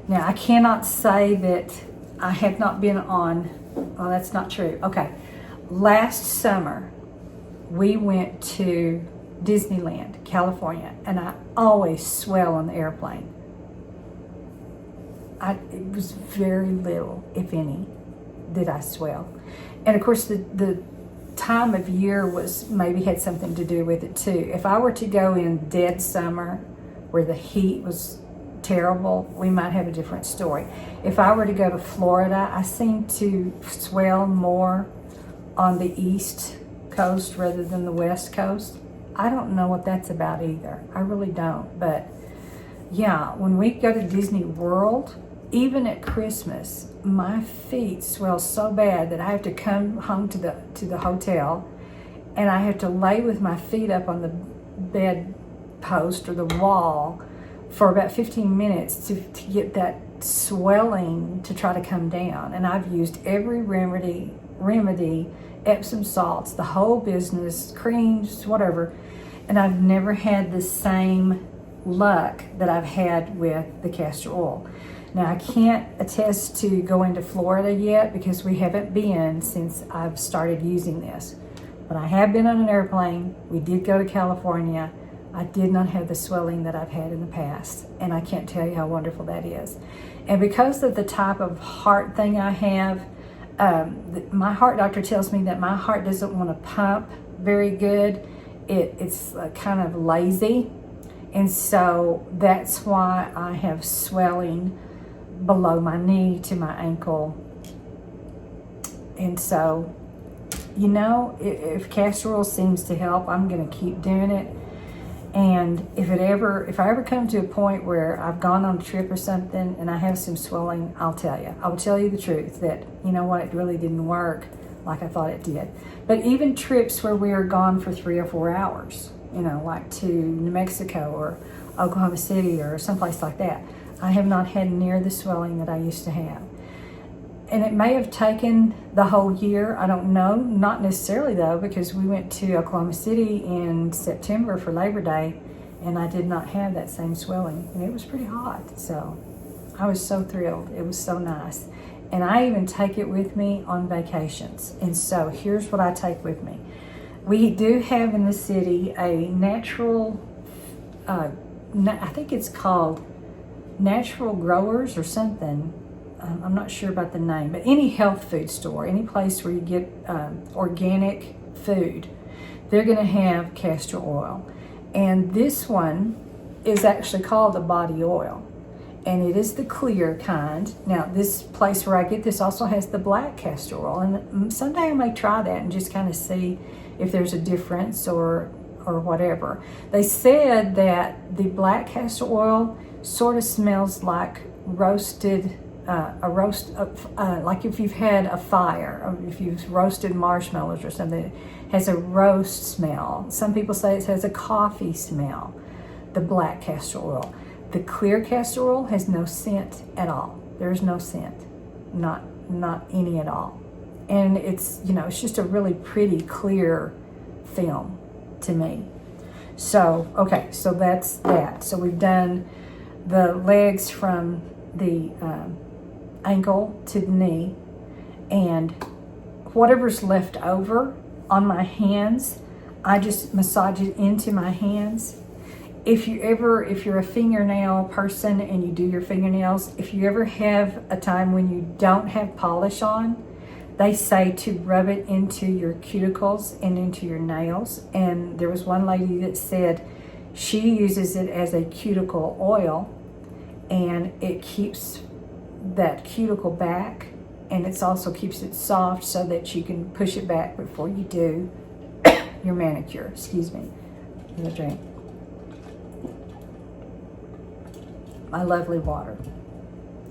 Now I cannot say that I have not been on, well, that's not true. Okay. Last summer, we went to Disneyland, California, and I always swell on the airplane. It was very little, if any, did I swell. And of course, the time of year maybe had something to do with it too. If I were to go in dead summer, where the heat was terrible, we might have a different story. If I were to go to Florida, I seem to swell more on the east coast rather than the west coast. I don't know what that's about either. I really don't. But yeah, when we go to Disney World, even at Christmas, my feet swell so bad that I have to come home to the hotel, and I have to lay with my feet up on the bed post or the wall for about 15 minutes to get that swelling to try to come down. And I've used every remedy, Epsom salts, the whole business, creams, whatever, and I've never had the same luck that I've had with the castor oil. Now, I can't attest to going to Florida yet because we haven't been since I've started using this. But I have been on an airplane. We did go to California. I did not have the swelling that I've had in the past, and I can't tell you how wonderful that is. And because of the type of heart thing I have, my heart doctor tells me that my heart doesn't want to pump very good. It's kind of lazy, and so that's why I have swelling below my knee to my ankle. And so, you know, if castor oil seems to help, I'm going to keep doing it. And if I ever come to a point where I've gone on a trip or something and I have some swelling, I'll tell you. I will tell you the truth that, you know what, it really didn't work like I thought it did. But even trips where we are gone for 3 or 4 hours, you know, like to New Mexico or Oklahoma City or someplace like that, I have not had near the swelling that I used to have. And it may have taken the whole year. I don't know. Not necessarily, though, because we went to Oklahoma City in September for Labor Day, and I did not have that same swelling. And it was pretty hot, so I was so thrilled. It was so nice. And I even take it with me on vacations. And so here's what I take with me. We do have in the city a natural, I think it's called Natural Growers or something. I'm not sure about the name, but any health food store, any place where you get organic food, they're going to have castor oil. And this one is actually called a body oil. And it is the clear kind. Now, this place where I get this also has the black castor oil. And someday I may try that and just kind of see if there's a difference or whatever. They said that the black castor oil sort of smells like roasted, like if you've had a fire, or if you've roasted marshmallows or something, it has a roast smell. Some people say it has a coffee smell, the black castor oil. The clear castor oil has no scent at all. There's no scent, not any at all. And it's, you know, it's just a really pretty clear film to me. So, okay, so that's that. So we've done the legs from the ankle to the knee, and whatever's left over on my hands, I just massage it into my hands. If you're a fingernail person and you do your fingernails, if you ever have a time when you don't have polish on, they say to rub it into your cuticles and into your nails. And there was one lady that said she uses it as a cuticle oil, and it keeps that cuticle back, and it also keeps it soft so that you can push it back before you do your manicure. Excuse me. I'm gonna drink my lovely water.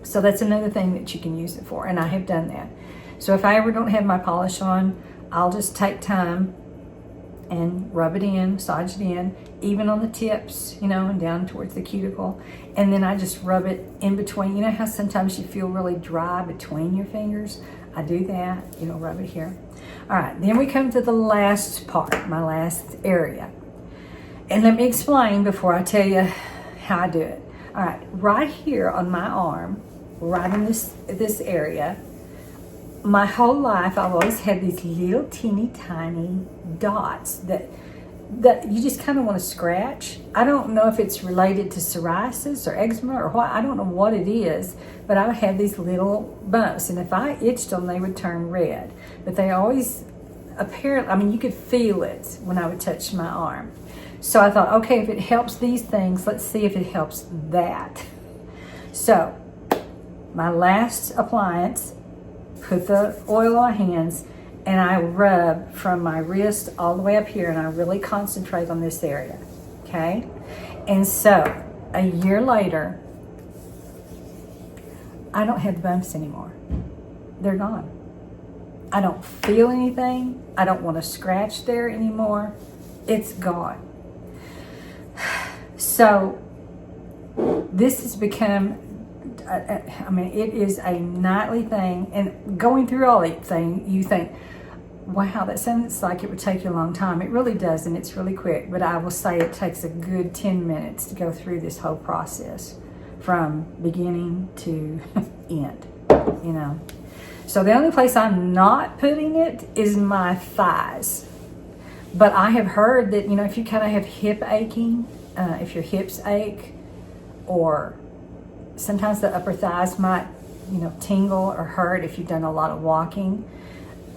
So that's another thing that you can use it for, and I have done that. So if I ever don't have my polish on, I'll just take time and rub it in, massage it in, even on the tips, you know, and down towards the cuticle. And then I just rub it in between. You know how sometimes you feel really dry between your fingers? I do that, you know, rub it here. All right, then we come to the last part, my last area. And let me explain before I tell you how I do it. All right, right here on my arm, right in this area, my whole life I've always had these little teeny tiny dots that you just kind of want to scratch. I don't know if it's related to psoriasis or eczema or what. I don't know what it is, but I would have these little bumps, and if I itched them, they would turn red. But they always, apparently, I mean, you could feel it when I would touch my arm. So I thought, okay, if it helps these things, let's see if it helps that. So my last appliance, put the oil on my hands, and I rub from my wrist all the way up here, and I really concentrate on this area, okay? And so a year later, I don't have the bumps anymore. They're gone. I don't feel anything. I don't want to scratch there anymore. It's gone. So this has become, I mean, it is a nightly thing. And going through all that thing, you think, wow, that sounds like it would take you a long time. It really doesn't. It's really quick. But I will say it takes a good 10 minutes to go through this whole process from beginning to end, you know. So the only place I'm not putting it is my thighs. But I have heard that, you know, if you kind of have hip aching, if your hips ache, or sometimes the upper thighs might, you know, tingle or hurt if you've done a lot of walking.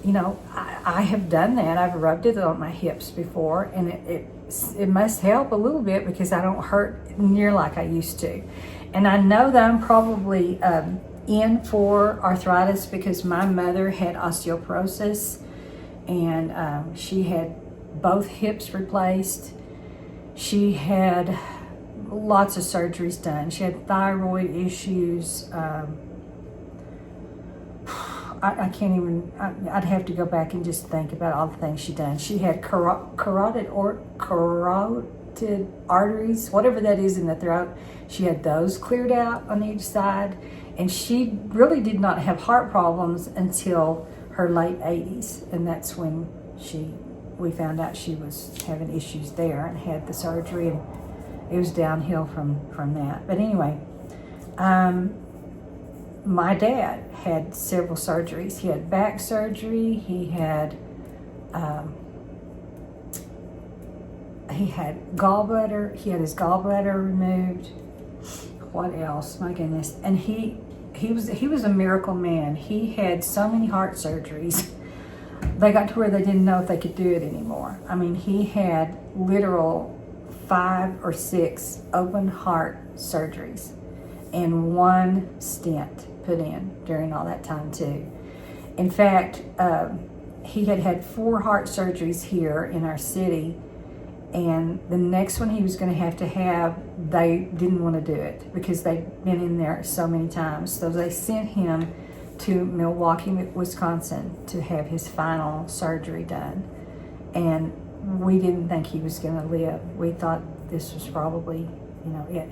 You know, I have done that. I've rubbed it on my hips before, and it must help a little bit because I don't hurt near like I used to. And I know that I'm probably in for arthritis because my mother had osteoporosis, and she had both hips replaced. She had lots of surgeries done. She had thyroid issues. I can't even, I'd have to go back and just think about all the things she'd done. She had carotid arteries, whatever that is in the throat. She had those cleared out on each side. And she really did not have heart problems until her late 80s. And that's when we found out she was having issues there and had the surgery, and it was downhill from that. But anyway, my dad had several surgeries. He had back surgery. He had gallbladder. He had his gallbladder removed. What else? My goodness. And he was a miracle man. He had so many heart surgeries. They got to where they didn't know if they could do it anymore. I mean, he had literal 5 or 6 open heart surgeries and 1 stent put in during all that time too. In fact, he had 4 heart surgeries here in our city, and the next one he was going to have, they didn't want to do it because they'd been in there so many times. So they sent him to Milwaukee, Wisconsin to have his final surgery done. And we didn't think he was going to live. We thought this was probably, it.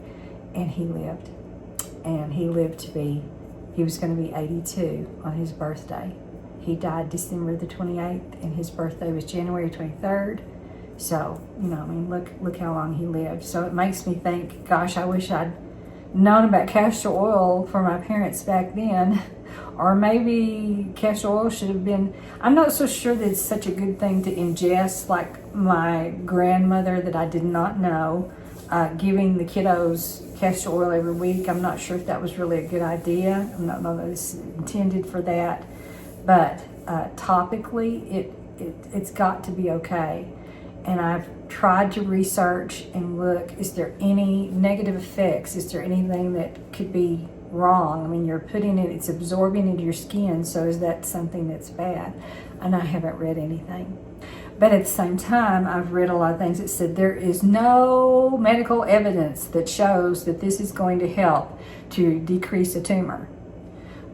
And he lived. And he was going to be 82 on his birthday. He died December the 28th, and his birthday was January 23rd. So, look how long he lived. So it makes me think, gosh, I wish I'd known about castor oil for my parents back then. Or maybe castor oil should have been, I'm not so sure that it's such a good thing to ingest, like my grandmother that I did not know, giving the kiddos castor oil every week. I'm not sure if that was really a good idea. I'm not know that it's intended for that. But topically, it's got to be okay. And I've tried to research and look, is there any negative effects? Is there anything that could be wrong? I mean, you're putting it, it's absorbing into your skin, so is that something that's bad? And I haven't read anything. But at the same time, I've read a lot of things that said there is no medical evidence that shows that this is going to help to decrease a tumor.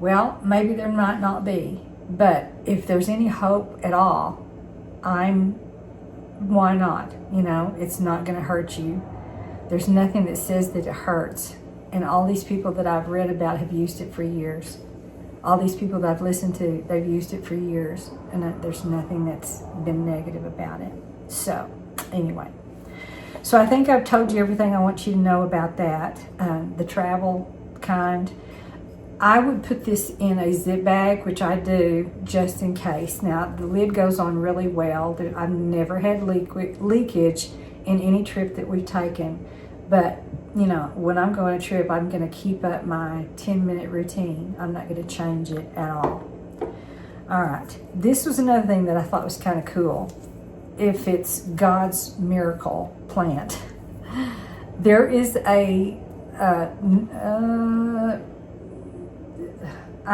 Well, maybe there might not be, but if there's any hope at all, why not? It's not going to hurt you. There's nothing that says that it hurts. And all these people that I've read about have used it for years. All these people that I've listened to, they've used it for years. And there's nothing that's been negative about it. So, anyway. So I think I've told you everything I want you to know about that. The travel kind. I would put this in a zip bag, which I do just in case. Now, the lid goes on really well. I've never had leakage in any trip that we've taken. But, when I'm going on a trip, I'm going to keep up my 10-minute routine. I'm not going to change it at all. All right. This was another thing that I thought was kind of cool. If it's God's miracle plant. There is I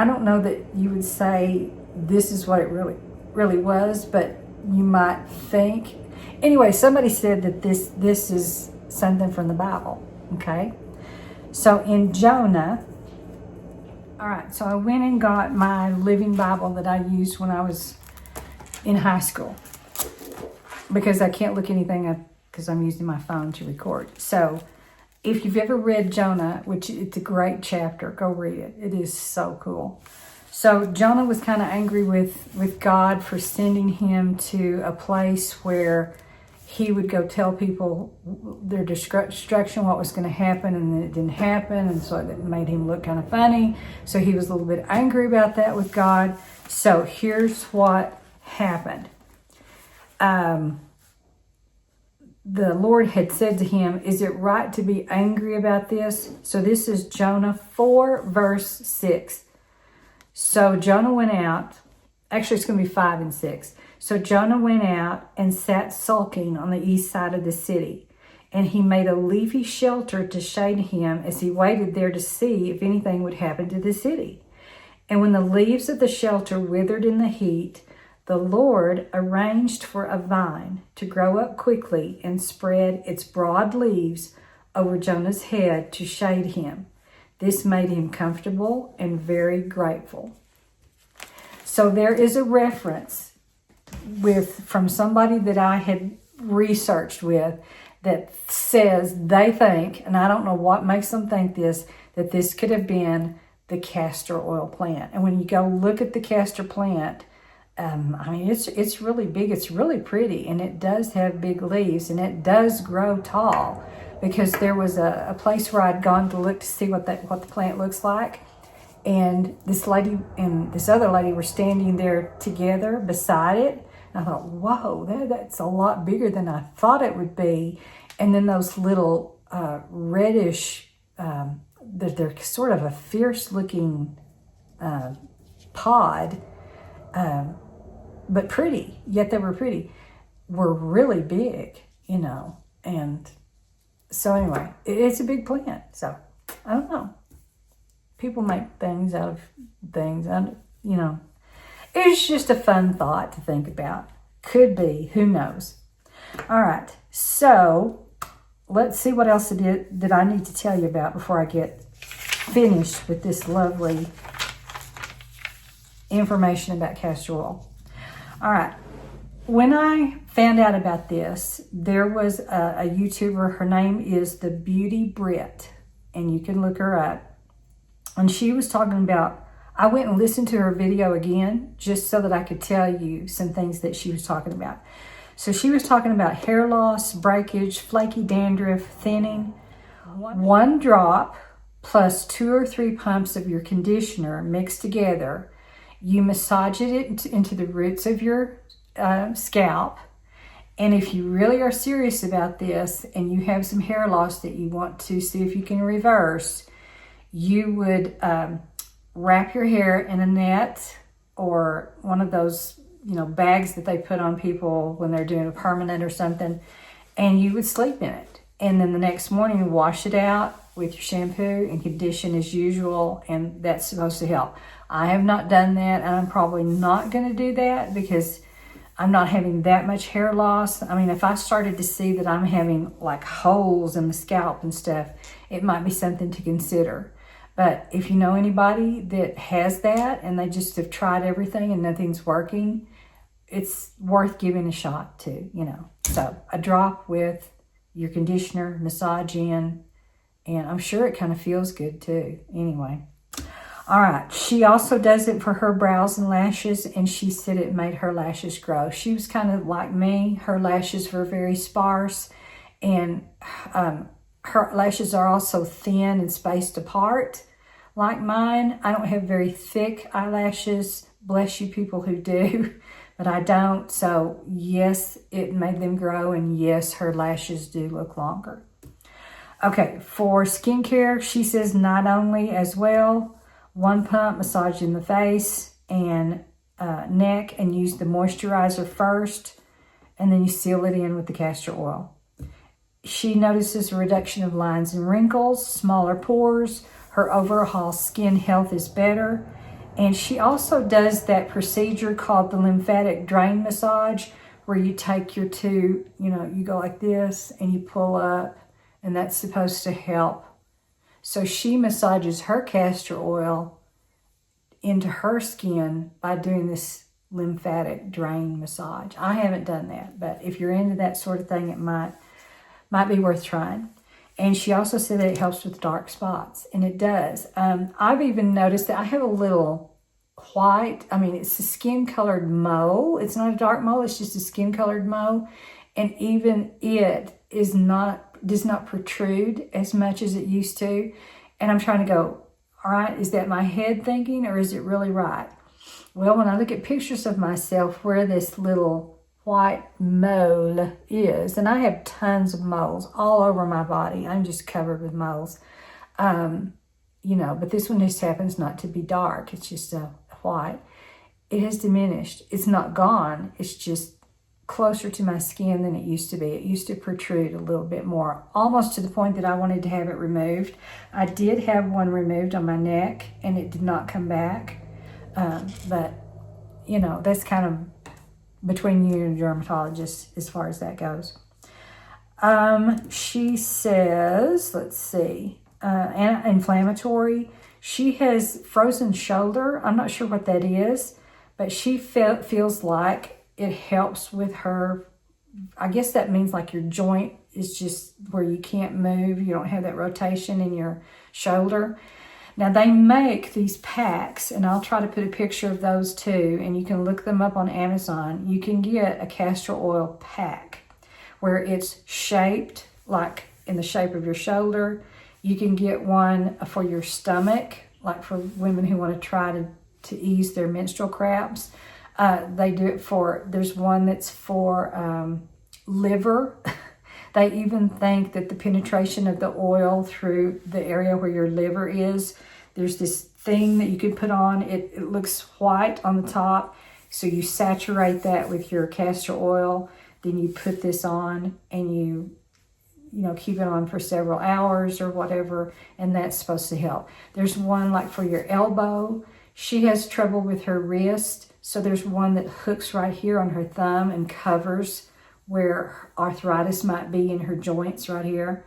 don't know that you would say this is what it really was, but you might think. Anyway, somebody said that this is something from the Bible, okay? So in Jonah, all right, so I went and got my Living Bible that I used when I was in high school because I can't look anything up because I'm using my phone to record. So if you've ever read Jonah, which it's a great chapter, go read it. It is so cool. So Jonah was kind of angry with God for sending him to a place where he would go tell people their destruction, what was going to happen, and then it didn't happen, and so it made him look kind of funny. So he was a little bit angry about that with God. So here's what happened. The Lord had said to him, is it right to be angry about this? So this is Jonah 4, verse 6. So Jonah went out. Actually, it's going to be 5 and 6. So Jonah went out and sat sulking on the east side of the city. And he made a leafy shelter to shade him as he waited there to see if anything would happen to the city. And when the leaves of the shelter withered in the heat, The Lord arranged for a vine to grow up quickly and spread its broad leaves over Jonah's head to shade him. This made him comfortable and very grateful. So there is a reference from somebody that I had researched with that says they think, and I don't know what makes them think this, that this could have been the castor oil plant. And when you go look at the castor plant, I mean, it's really big. It's really pretty, and it does have big leaves, and it does grow tall. Because there was a place where I'd gone to look to see what the plant looks like, and this lady and this other lady were standing there together beside it. And I thought, whoa, that's a lot bigger than I thought it would be. And then those little reddish, they're sort of a fierce-looking pod, but pretty. Yet they were pretty. Were really big, and. So anyway, it's a big plant. So, I don't know. People make things out of things. It's just a fun thought to think about. Could be. Who knows? All right. So, let's see what else that I need to tell you about before I get finished with this lovely information about castor oil. All right. When I found out about this, there was a YouTuber. Her name is The Beauty Brit, and you can look her up. And she was talking about, I went and listened to her video again just so that I could tell you some things that she was talking about. So she was talking about hair loss, breakage, flaky dandruff, thinning. 1 drop plus 2 or 3 pumps of your conditioner mixed together. You massage it into the roots of your scalp, and if you really are serious about this and you have some hair loss that you want to see if you can reverse, you would wrap your hair in a net or one of those bags that they put on people when they're doing a permanent or something, and you would sleep in it, and then the next morning you wash it out with your shampoo and condition as usual, and that's supposed to help. I have not done that, and I'm probably not going to do that because I'm not having that much hair loss. I mean, if I started to see that I'm having like holes in the scalp and stuff, it might be something to consider. But if you know anybody that has that and they just have tried everything and nothing's working, it's worth giving a shot to, So a drop with your conditioner, massage in, and I'm sure it kind of feels good too. Anyway. All right, she also does it for her brows and lashes, and she said it made her lashes grow. She was kind of like me. Her lashes were very sparse, and her lashes are also thin and spaced apart like mine. I don't have very thick eyelashes. Bless you people who do, but I don't. So yes, it made them grow, and yes, her lashes do look longer. Okay, for skincare, she says not only as well, 1 pump, massage in the face and neck, and use the moisturizer first, and then you seal it in with the castor oil. She notices a reduction of lines and wrinkles, smaller pores. Her overall skin health is better. And she also does that procedure called the lymphatic drain massage, where you take your tube, you go like this and you pull up, and that's supposed to help. So she massages her castor oil into her skin by doing this lymphatic drain massage. I haven't done that, but if you're into that sort of thing, it might be worth trying. And she also said that it helps with dark spots, and it does. I've even noticed that I have a little white, it's a skin-colored mole. It's not a dark mole, it's just a skin-colored mole. And even it does not protrude as much as it used to. And I'm trying to go, all right, is that my head thinking, or is it really right? Well, when I look at pictures of myself where this little white mole is, and I have tons of moles all over my body. I'm just covered with moles. But this one just happens not to be dark. It's just white. It has diminished. It's not gone. It's just closer to my skin than it used to be. It used to protrude a little bit more, almost to the point that I wanted to have it removed. I did have one removed on my neck, and it did not come back. But, that's kind of between you and a dermatologist as far as that goes. She says, let's see, anti-inflammatory. She has frozen shoulder. I'm not sure what that is, but she feels like it helps with her. I guess that means like your joint is just where you can't move. You don't have that rotation in your shoulder. Now they make these packs, and I'll try to put a picture of those too, and you can look them up on Amazon. You can get a castor oil pack where it's shaped like in the shape of your shoulder. You can get one for your stomach, like for women who want to try to ease their menstrual cramps. They do it for, there's one that's for liver. They even think that the penetration of the oil through the area where your liver is, there's this thing that you can put on. It looks white on the top. So you saturate that with your castor oil. Then you put this on and you keep it on for several hours or whatever. And that's supposed to help. There's one like for your elbow. She has trouble with her wrist. So there's one that hooks right here on her thumb and covers where arthritis might be in her joints right here.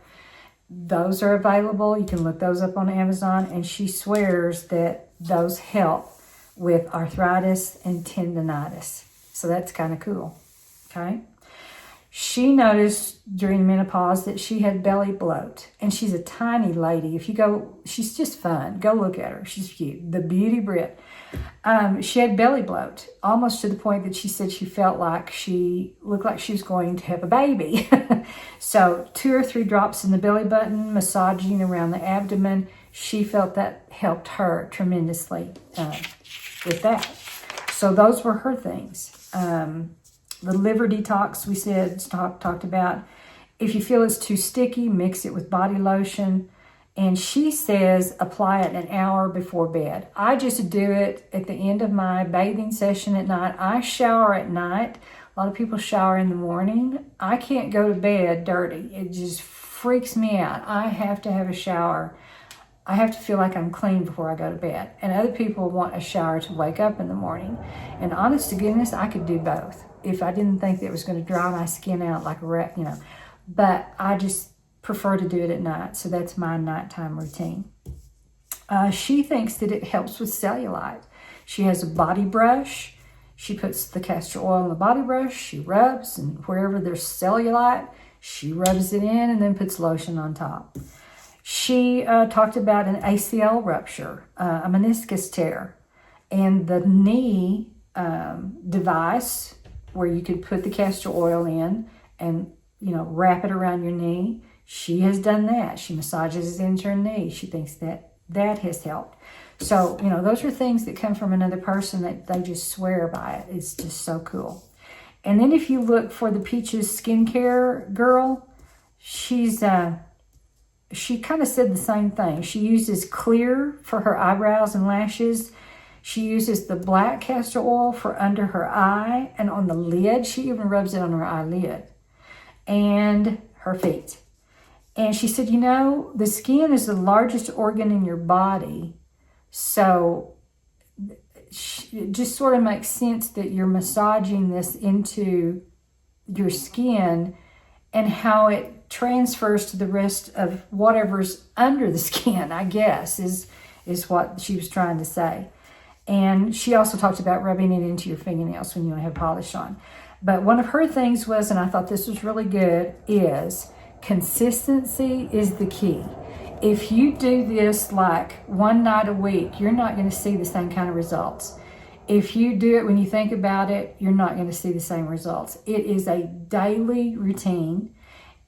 Those are available. You can look those up on Amazon, and she swears that those help with arthritis and tendonitis. So that's kind of cool, okay? She noticed during menopause that she had belly bloat, and she's a tiny lady. If you go, she's just fun. Go look at her. She's cute. The Beauty Brit. She had belly bloat, almost to the point that she said she felt like she looked like she was going to have a baby. So 2 or 3 drops in the belly button, massaging around the abdomen. She felt that helped her tremendously with that. So those were her things. The liver detox we said, talked about. If you feel it's too sticky, mix it with body lotion. And she says apply it an hour before bed. I just do it at the end of my bathing session at night. I shower at night. A lot of people shower in the morning. I can't go to bed dirty. It just freaks me out. I have to have a shower. I have to feel like I'm clean before I go to bed. And other people want a shower to wake up in the morning. And honest to goodness, I could do both if I didn't think that it was going to dry my skin out like a rat, But I just prefer to do it at night, so that's my nighttime routine. She thinks that it helps with cellulite. She has a body brush. She puts the castor oil in the body brush. She rubs, and wherever there's cellulite, she rubs it in and then puts lotion on top. She talked about an ACL rupture, a meniscus tear, and the knee device where you could put the castor oil in and wrap it around your knee. She has done that. She massages it into her knee. She thinks that has helped. So, those are things that come from another person that they just swear by it. It's just so cool. And then if you look for the Peaches skincare girl, she kind of said the same thing. She uses clear for her eyebrows and lashes. She uses the black castor oil for under her eye and on the lid. She even rubs it on her eyelid and her feet. And she said, the skin is the largest organ in your body. So it just sort of makes sense that you're massaging this into your skin and how it transfers to the rest of whatever's under the skin, I guess, is what she was trying to say. And she also talked about rubbing it into your fingernails when you don't have polish on. But one of her things was, and I thought this was really good, is consistency is the key. If you do this like one night a week, you're not going to see the same kind of results. If you do it when you think about it, you're not going to see the same results. It is a daily routine.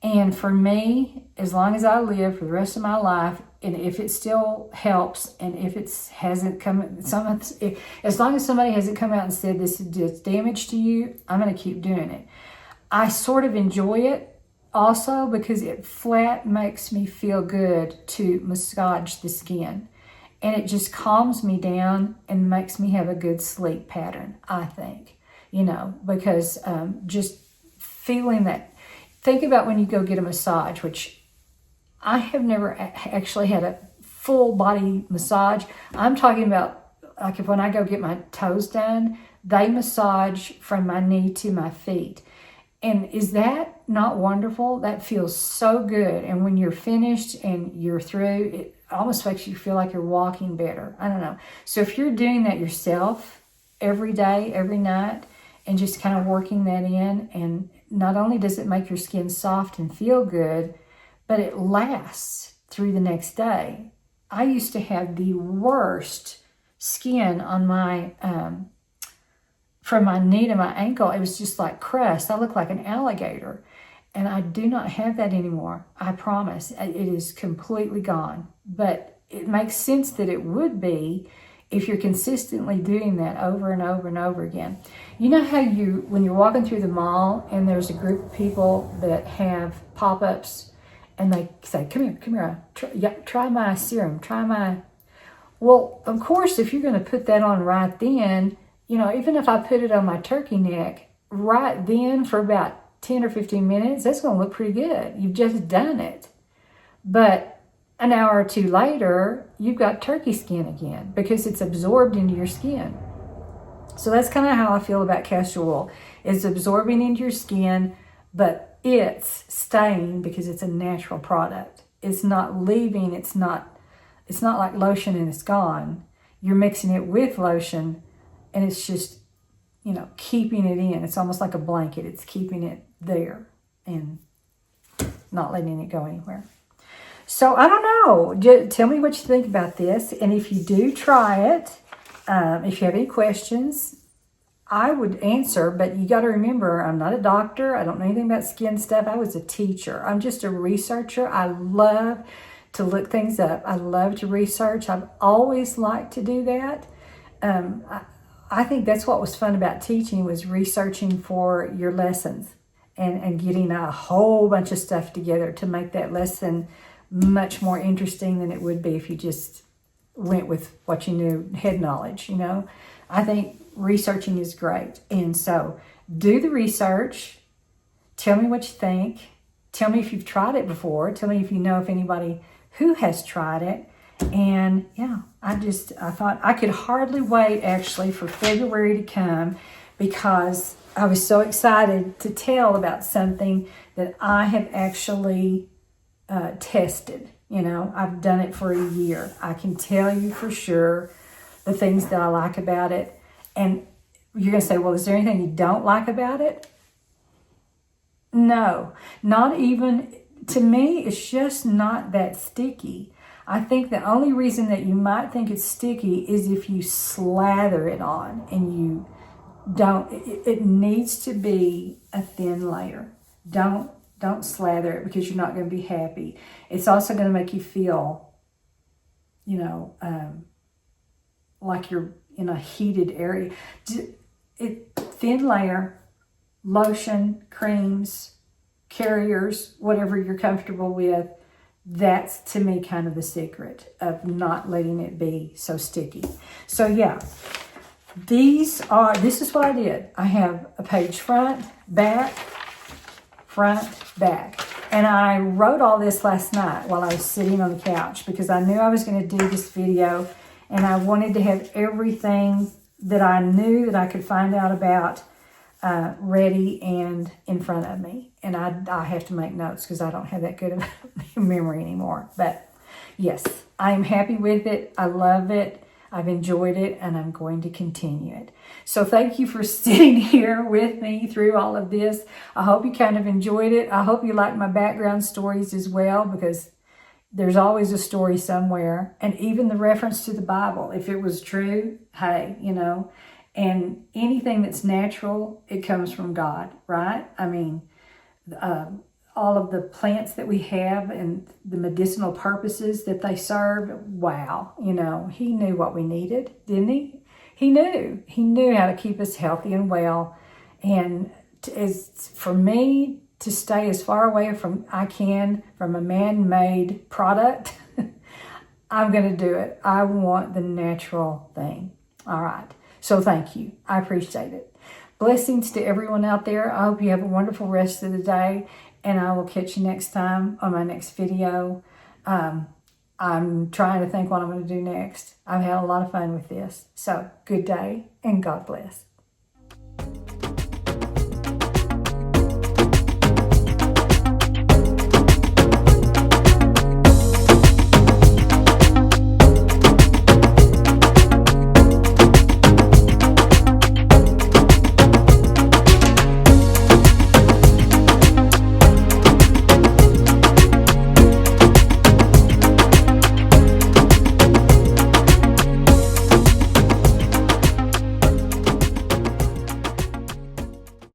And for me, as long as I live for the rest of my life, and if it still helps, and if it hasn't come, as long as somebody hasn't come out and said this does damage to you, I'm going to keep doing it. I sort of enjoy it also because it flat makes me feel good to massage the skin. And it just calms me down and makes me have a good sleep pattern, I think. Because just feeling that. Think about when you go get a massage, which I have never actually had a full body massage. I'm talking about like if when I go get my toes done, They massage from my knee to my feet. And is that not wonderful? That feels so good. And when you're finished and you're through, it almost makes you feel like you're walking better. I don't know. So if you're doing that yourself every day, every night, and just kind of working that in, and not only does it make your skin soft and feel good, but it lasts through the next day. I used to have the worst skin on my, from my knee to my ankle. It was just like crust. I look like an alligator. And I do not have that anymore. I promise. It is completely gone. But it makes sense that it would be if you're consistently doing that over and over and over again. You know how when you're walking through the mall and there's a group of people that have pop-ups and they say, come here, try my serum, well, of course, if you're going to put that on right then, even if I put it on my turkey neck right then for about 10 or 15 minutes, that's going to look pretty good. You've just done it. But an hour or two later, you've got turkey skin again because it's absorbed into your skin. So that's kind of how I feel about castor oil. It's absorbing into your skin, but it's staying because it's a natural product. It's not leaving. It's not like lotion and it's gone. You're mixing it with lotion and it's just, keeping it in. It's almost like a blanket. It's keeping it there and not letting it go anywhere. So I don't know. Just tell me what you think about this. And if you do try it, if you have any questions, I would answer. But you got to remember, I'm not a doctor. I don't know anything about skin stuff. I was a teacher. I'm just a researcher. I love to look things up. I love to research. I've always liked to do that. I think that's what was fun about teaching, was researching for your lessons and getting a whole bunch of stuff together to make that lesson much more interesting than it would be if you just went with what you knew, head knowledge, I think researching is great. And so do the research. Tell me what you think. Tell me if you've tried it before. Tell me if you know of anybody who has tried it. And yeah, I thought I could hardly wait actually for February to come, because I was so excited to tell about something that I have actually tested. I've done it for a year. I can tell you for sure the things that I like about it. And you're going to say, well, is there anything you don't like about it? No, not even. To me, it's just not that sticky. I think the only reason that you might think it's sticky is if you slather it on and you don't. It needs to be a thin layer. Don't slather it, because you're not going to be happy. It's also going to make you feel, like you're in a heated area. Thin layer, lotion, creams, carriers, whatever you're comfortable with. That's, to me, kind of the secret of not letting it be so sticky. So yeah, this is what I did. I have a page front, back. And I wrote all this last night while I was sitting on the couch, because I knew I was going to do this video and I wanted to have everything that I knew that I could find out about ready and in front of me. And I have to make notes because I don't have that good of a memory anymore. But yes, I am happy with it. I love it. I've enjoyed it, and I'm going to continue it. So thank you for sitting here with me through all of this. I hope you kind of enjoyed it. I hope you like my background stories as well, because there's always a story somewhere. And even the reference to the Bible, if it was true, hey, and anything that's natural, it comes from God, right? I mean, all of the plants that we have and the medicinal purposes that they serve, wow, he knew what we needed, didn't he? He knew how to keep us healthy and well. And for me to stay as far away from a man-made product, I'm going to do it. I want the natural thing. All right. So thank you. I appreciate it. Blessings to everyone out there. I hope you have a wonderful rest of the day, and I will catch you next time on my next video. I'm trying to think what I'm going to do next. I've had a lot of fun with this. So good day, and God bless.